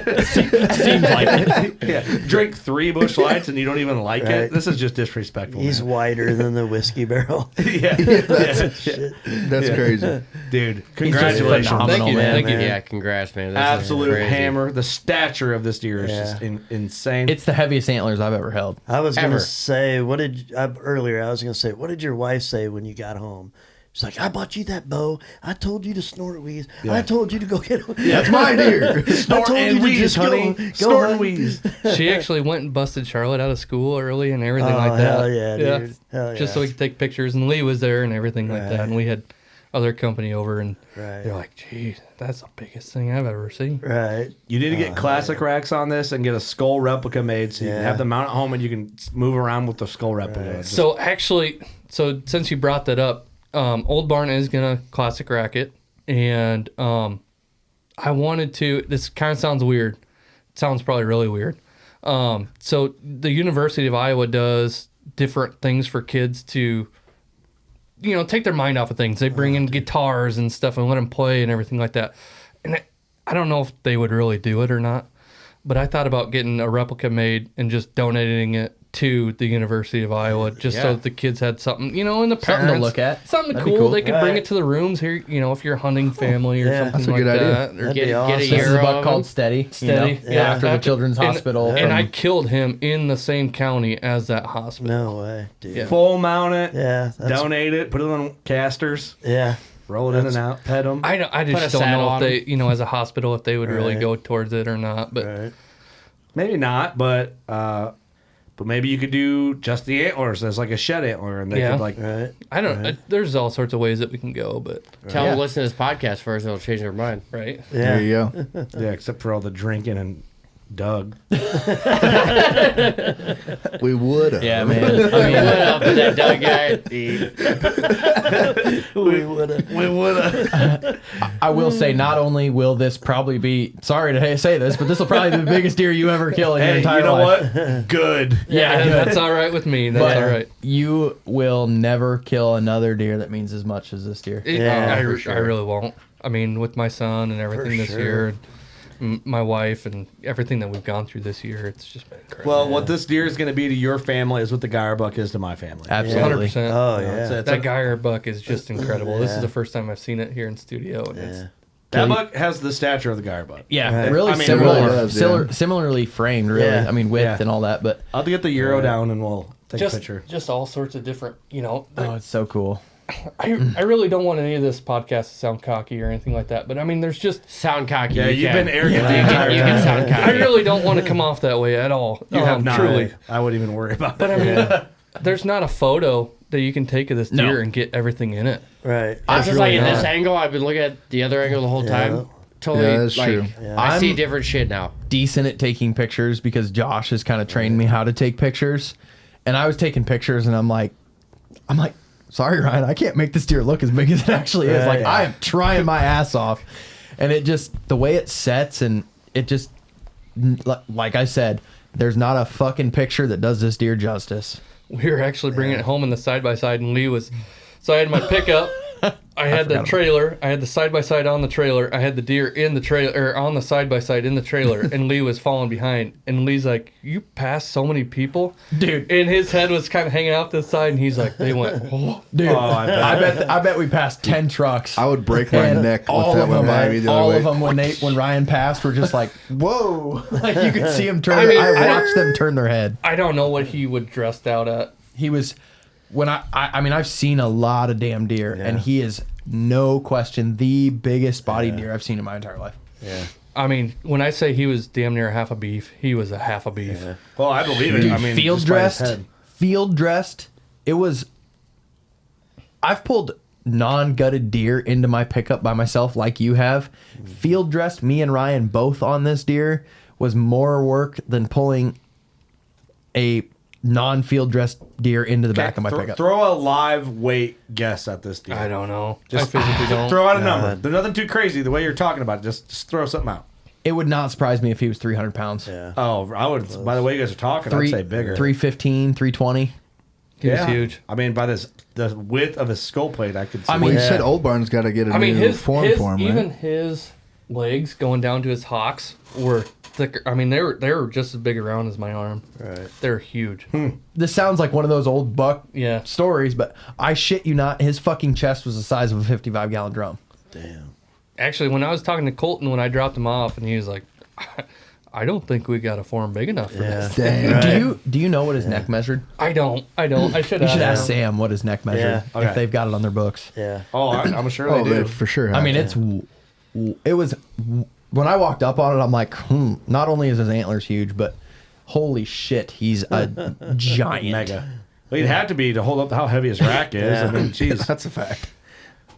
Seems like it. Yeah, drink 3 Busch Lights and you don't even like Right. it. This is just disrespectful. He's man. wider than the whiskey barrel. yeah, That's crazy. dude. Congratulations. phenomenal. Thank you. man. Thank you. Yeah, congrats, man. This is Absolute crazy. hammer. The stature of this deer is Yeah. just insane. It's the heaviest antlers I've ever held. I was going Ever. to say, what did your wife say when you got home? She's like, "I bought you that bow. I told you to snort wheeze. I told you to go get it. That's my deer. snort told and you to wheeze, just go- honey. go Snort and hunt. wheeze. She actually went and busted Charlotte out of school early and everything Oh, like that. hell yeah, dude. Hell Just yeah. so we could take pictures. And Lee was there and everything like Right. that. And we had other company over. And Right. they're like, geez, that's the biggest thing I've ever seen. Right. You need to get classic racks on this and get a skull replica made so you can Yeah. have the mount at home and you can move around with the skull replica. It's just- So actually, since you brought that up, Old Barn is gonna classic rack it, and I wanted to. This kind of sounds weird. It sounds probably really weird. So the University of Iowa does different things for kids to take their mind off of things. They bring in guitars and stuff and let them play and everything like that. And I don't know if they would really do it or not, but I thought about getting a replica made and just donating it to the University of Iowa, just so that the kids had something, and the parents Something to look at. something That'd be cool. cool. They could bring it to the rooms here. If you're a hunting family or something That's a like good idea. that, or That'd Get be a awesome. This is year a buck of called them. Steady. Steady, After the children's hospital. and I killed him in the same county as that hospital. No way, dude. Yeah. Full mount it. Yeah, that's- Donate it. Put it on casters. Yeah. Roll it in and out. Pet them. I Put a just don't saddle know if on they, as a hospital, if they would really Right. go towards it or not. But Right. Maybe not, but maybe you could do just the antlers as like a shed antler, and they Yeah. could like. Right. I don't. There's all sorts of ways that we can go, but Tell them to listen to this podcast first, it'll change their mind. right. There Yeah. you go. Yeah, except for all the drinking and Doug. We would have. Yeah, man. That Doug guy. We would have. We would have. I will say, not only will this probably be, sorry to say this, but this will probably be the biggest deer you ever kill in your Hey, entire you know life. what? Good. Yeah, that's all right with me. That's But all right. you will never kill another deer that means as much as this deer. Yeah, I for sure. really won't. I mean, with my son and everything this sure. year, and my wife and everything that we've gone through this year, it's just been crazy. Well, what this deer is going to be to your family is what the Geyer buck is to my family. Absolutely. 100%. Oh, You know, yeah. it's That a- Geyer buck is just incredible. This Yeah. is the first time I've seen it here in studio, and Yeah. that buck has the stature of the Geyer buck. Yeah, Right. really I mean, similar, it really does, yeah. similarly framed, really. Yeah. I mean, width Yeah. and all that, but I'll get the Euro down and we'll take a picture. just all sorts of different, oh, it's so cool. I really don't want any of this podcast to sound cocky or anything like that, but I mean, there's just Sound cocky. Yeah, you you've can. been arrogant the You entire can, you can time. sound cocky. I really don't want to come off that way at all. You have not. Truly. I wouldn't even worry about But I it. mean, there's not a photo that you can take of this No. deer and get everything in it. Right. I was just like, in really this not. angle, I've been looking at the other angle the whole time. Totally, Yeah, that's like, true. Yeah. I see I'm- different shit now. Decent at taking pictures because Josh has kind of trained me how to take pictures. And I was taking pictures and I'm like, sorry, Ryan, I can't make this deer look as big as it actually is. Like, Right. I am trying my ass off. And it just, the way it sets and it just, like I said, there's not a fucking picture that does this deer justice. We were actually bringing it home in the side by side, and Lee was. So I had my pickup. I had the trailer. I had the side by side on the trailer. I had the deer in the trailer, or on the side by side in the trailer, and Lee was falling behind. And Lee's like, "You passed so many people, Dude. And his head was kind of hanging out this side, and he's like, "They went." Oh. Dude, I bet. I bet we passed 10 trucks. I would break my And neck with all that of one them, by me the all other of way. them when Ryan passed were just like, whoa. Like you could see him turn. I mean, I watched them turn their head. I don't know what he would dressed out at. He was, when I mean, I've seen a lot of damn deer, and he is no question the biggest body deer I've seen in my entire life. Yeah. I mean, when I say he was damn near half a beef, he was a half a beef. Yeah. Well, I believe it. Dude, I mean, field just by his dressed, head. field dressed. It was. I've pulled non-gutted deer into my pickup by myself, like you have. Field dressed, me and Ryan both on this deer was more work than pulling a non-field dressed deer into the back of my pickup. Throw a live weight guess at this deer. I don't know. Just I physically don't. Throw out a number. God. There's nothing too crazy the way you're talking about it. Just throw something out. It would not surprise me if he was 300 pounds. Yeah. Oh, I would. By the way you guys are talking, I'd say bigger. 315, 320. He was huge. I mean, by the width of his skull plate, I could see. I Well, mean, you Yeah. said Old Barn's got to get a I mean, new his form for him, even right? his legs going down to his hocks were thicker. I mean, they were just as big around as my arm. Right. They're huge. This sounds like one of those old buck Yeah. stories, but I shit you not, his fucking chest was the size of a 55-gallon drum. Damn. Actually, when I was talking to Colton when I dropped him off, and he was like, "I don't think we got a form big enough for Yeah. this." Dang. Do you know what his neck measured? I don't. I should You should ask ask him. Sam what his neck measured Yeah. Okay. if they've got it on their books. Yeah. Oh, I'm sure Oh, they do. they for sure. I mean, have it was when I walked up on it, I'm like, not only is his antlers huge, but holy shit, he's a giant. Mega. Well, you'd have to be to hold up how heavy his rack is. Yeah. I mean, to. jeez. That's a fact.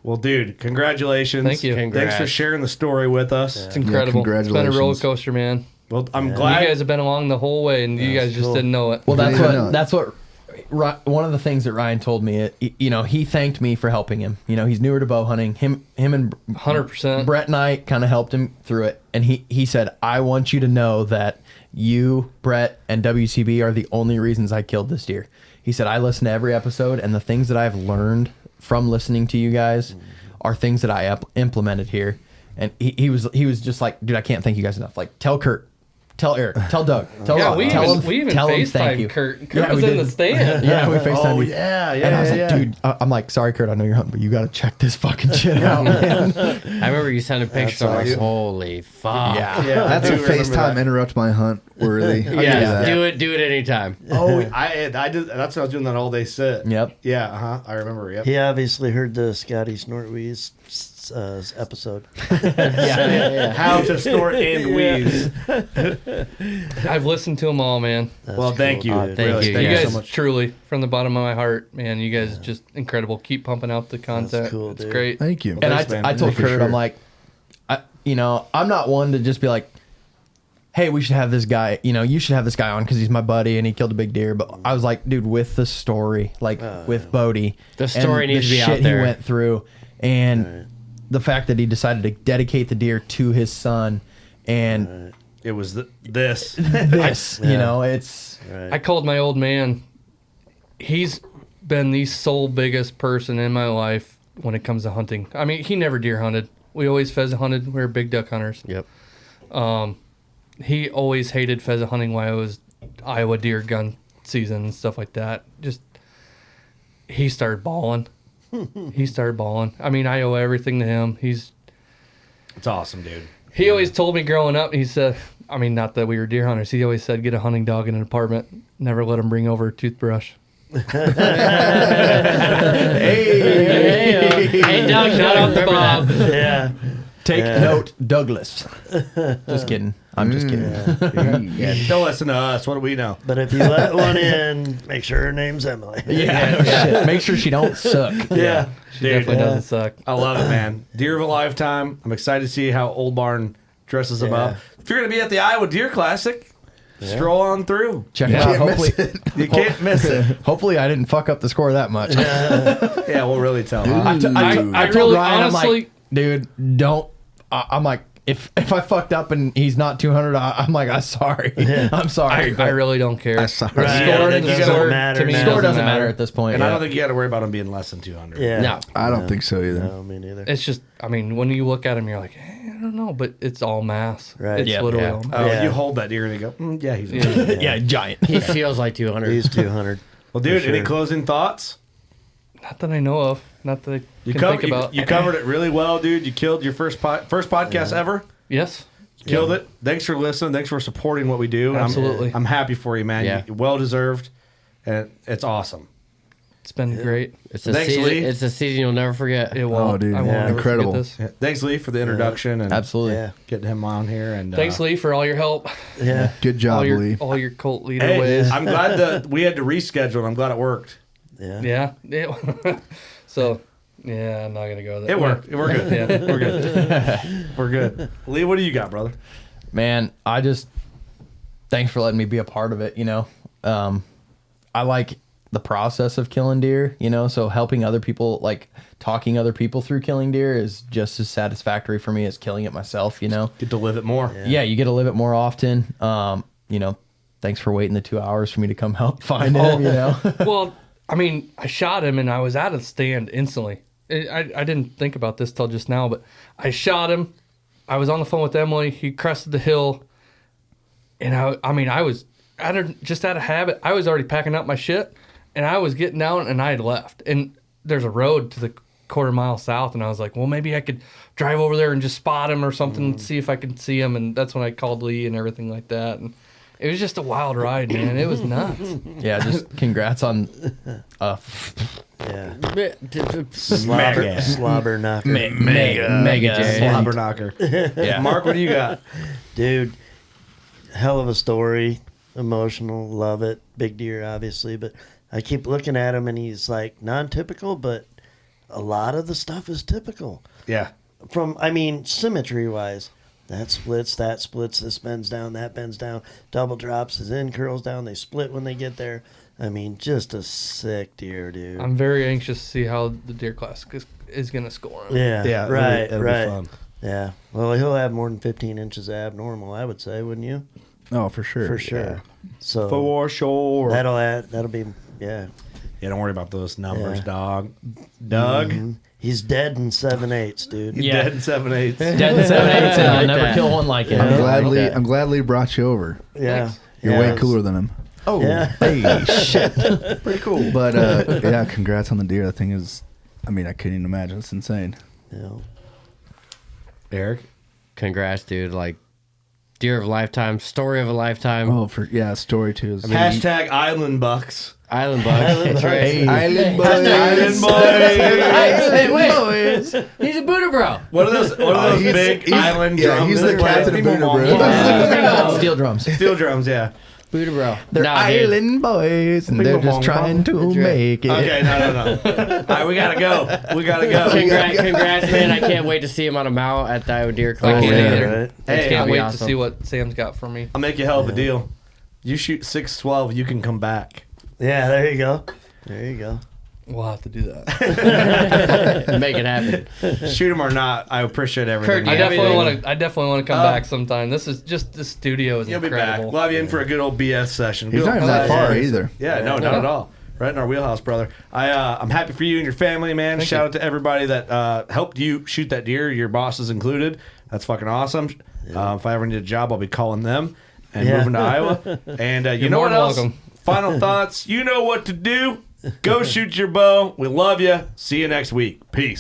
Well, dude, congratulations. Thank you. Thanks for Congrats. sharing the story with us. It's incredible. It's been a congratulations. roller coaster, man. Well, I'm You glad. guys have been along the whole way, and you guys just cool. didn't know it. Well, Didn't even know it. that's what one of the things that Ryan told me. He thanked me for helping him. He's newer to bow hunting. Him and 100%. Brett and I kind of helped him through it, and he said, "I want you to know that you, Brett, and WCB are the only reasons I killed this deer." He said, "I listen to every episode, and the things that I've learned from listening to you guys are things that I implemented here. And he was just like, dude, I can't thank you guys enough. Like, tell Kurt, tell Eric, tell Doug, tell Rob, we tell even tell him thank you. FaceTimed Kurt. Kurt was in the stand. Yeah, we FaceTimed you. yeah, And I was like, dude, I'm like, sorry, Kurt, I know you're hunting, but you got to check this fucking shit out, man. I remember you sending pictures. I'm like, holy fuck. Yeah. That's a FaceTime interrupt my hunt worthy. Yeah, do it anytime. Oh, I did. That's what I was doing that all day sit. Yep. Yeah. I remember. Yep. He obviously heard the Scotty Snortweeze episode. How to snort and wheeze. I've listened to them all, man. Well, thank you. dude. Thank you. You Yeah. guys, so much. truly, from the bottom of my heart, man, you guys just incredible. Keep pumping out the content. cool, It's dude. great. Thank you. And Thanks, man. I told For Kurt, sure. I'm like, I'm not one to just be like, hey, we should have this guy, you should have this guy on because he's my buddy and he killed a big deer. But I was like, dude, with the story, like with Bodie, The story and needs the to be out shit there. he went through, and the fact that he decided to dedicate the deer to his son, and It was this. this, it's I called my old man. He's been the sole biggest person in my life when it comes to hunting. I mean, he never deer hunted. We always pheasant hunted. We were big duck hunters. Yep. He always hated pheasant hunting while it was Iowa deer gun season and stuff like that. Just he started bawling. I mean, I owe everything to him. It's awesome, dude. He always told me growing up, he said, I mean, not that we were deer hunters. He always said, get a hunting dog in an apartment. Never let him bring over a toothbrush. Hey, Doug, shout out to Bob. Yeah. take note, Douglas. Just kidding. I'm just kidding. Don't listen to us. What do we know? But if you let one in, make sure her name's Emily. Yeah, no shit. Make sure she don't suck. Yeah. She definitely doesn't suck. I love it, man. Deer of a lifetime. I'm excited to see how Old Barn dresses them up. If you're going to be at the Iowa Deer Classic, stroll on through. Check it out. Hopefully, You can't miss it. hopefully I didn't fuck up the score that much. Yeah, we'll really tell. I told really, Ryan, honestly, I'm like, dude, don't. I'm like, if I fucked up and he's not 200, I'm like, I'm sorry. I'm sorry. I really don't care. That's sorry. Right. Score It doesn't doesn't matter. to me. The Score doesn't doesn't matter at this point. And I yeah. don't think you got to worry about them being less than 200. Yeah. No. I don't think so either. No, me neither. It's just, I mean, when you look at him, you're like, I don't know, but it's all mass. Right. It's Yeah. literally Yeah. all mass. Oh, Yeah. you hold that deer and you go, yeah, he's yeah, giant. He feels like 200. He's 200. Well, dude, For any sure. closing thoughts? Not that I know of. Not that I You can covered, think about. you covered it really well, dude. You killed your first podcast ever. Yes. Killed it. Thanks for listening. Thanks for supporting what we do. Absolutely. I'm happy for you, man. Yeah. Well deserved. And it's awesome. It's been great. It's a Thanks, season. Lee. It's a season you'll never forget. It won't. dude. I won't Yeah. ever Incredible. forget this. Yeah. Thanks, Lee, for the introduction and Absolutely. Yeah. getting him on here. And Thanks, Lee, for all your help. Yeah. Good job, Lee. All your cult leader Hey, ways. I'm glad that we had to reschedule. And I'm glad it worked. Yeah. Yeah. So, yeah, I'm not gonna go there. It worked. We're good. Yeah. We're good. We're good. Lee, what do you got, brother? Man, thanks for letting me be a part of it. I like the process of killing deer, so helping other people, like talking other people through killing deer is just as satisfactory for me as killing it myself, Get to live it more. Yeah, you get to live it more often. Thanks for waiting the 2 hours for me to come help find him, Well, I mean, I shot him and I was out of the stand instantly. I didn't think about this till just now, but I shot him. I was on the phone with Emily. He crested the hill, and I was just out of habit. I was already packing up my shit, and I was getting down, and I had left. And there's a road to the quarter mile south, and I was like, well, maybe I could drive over there and just spot him or something, see if I can see him. And that's when I called Lee and everything like that. And it was just a wild ride, man. It was nuts. Yeah, just congrats on Yeah. Mega. Slobber knocker. mega Jay. Slobber knocker. Yeah. Mark, what do you got? Dude, hell of a story. Emotional, love it. Big deer, obviously, but I keep looking at him and he's like non-typical, but a lot of the stuff is typical. Yeah. Symmetry wise, that splits, this bends down, that bends down, double drops, his end curls down, they split when they get there. I mean, just a sick deer, dude. I'm very anxious to see how the Deer Classic is going to score him. Yeah, Yeah. right, It'll right. be fun. Yeah, well, he'll have more than 15 inches abnormal, I would say, wouldn't you? Oh, for sure. For sure. So For sure. that'll be, yeah. Yeah, don't worry about those numbers, dog. Doug, He's dead in 7/8, dude. he's Yeah. dead in 7/8. Dead in 7/8, and I'll like never that. kill one like it. I'm glad Lee brought you over. Yeah. You're way cooler than him. Oh, Yeah. hey, shit. Pretty cool. But yeah, congrats on the deer. That thing is, I mean, I couldn't even imagine. It's insane. Yeah. Eric, Congrats, dude. Like, deer of a lifetime, story of a lifetime. Oh, story too. Is hashtag Island Bucks. Island Bucks. That's right. Hey. Island boys. Island boys. Wait, he's a Buddha bro. What are those he's- big he's- island yeah, drums? he's the that play? captain of People Buddha, want bro. one. Steel drums. Steel drums, yeah. Buddha bro. They're Nah, dude. island boys, and Bing they're bong just bong. trying to That's right. make it. Okay, no. All right, we gotta go. We gotta go. Congrats, man. I can't wait to see him on a mount at the Deer I Class. can't yeah. either. Right. I Hey, can't that'd be wait awesome. to see what Sam's got for me. I'll make you a hell of a deal. You shoot 612, you can come back. Yeah, there you go. There you go. We'll have to do that. Make it happen. Shoot him or not, I appreciate everything. Kurt, I you have definitely anything? want to. I definitely want to come back sometime. This studio is You'll be incredible. back. We'll have you in for a good old BS session. He's Good not old even that class. far either. Yeah, no, not at all. Right in our wheelhouse, brother. I'm happy for you and your family, man. Shout out to everybody that helped you shoot that deer, your bosses included. That's fucking awesome. If I ever need a job, I'll be calling them and moving to Iowa. And you know more what than else? welcome. Final thoughts. You know what to do. Go shoot your bow. We love you. See you next week. Peace.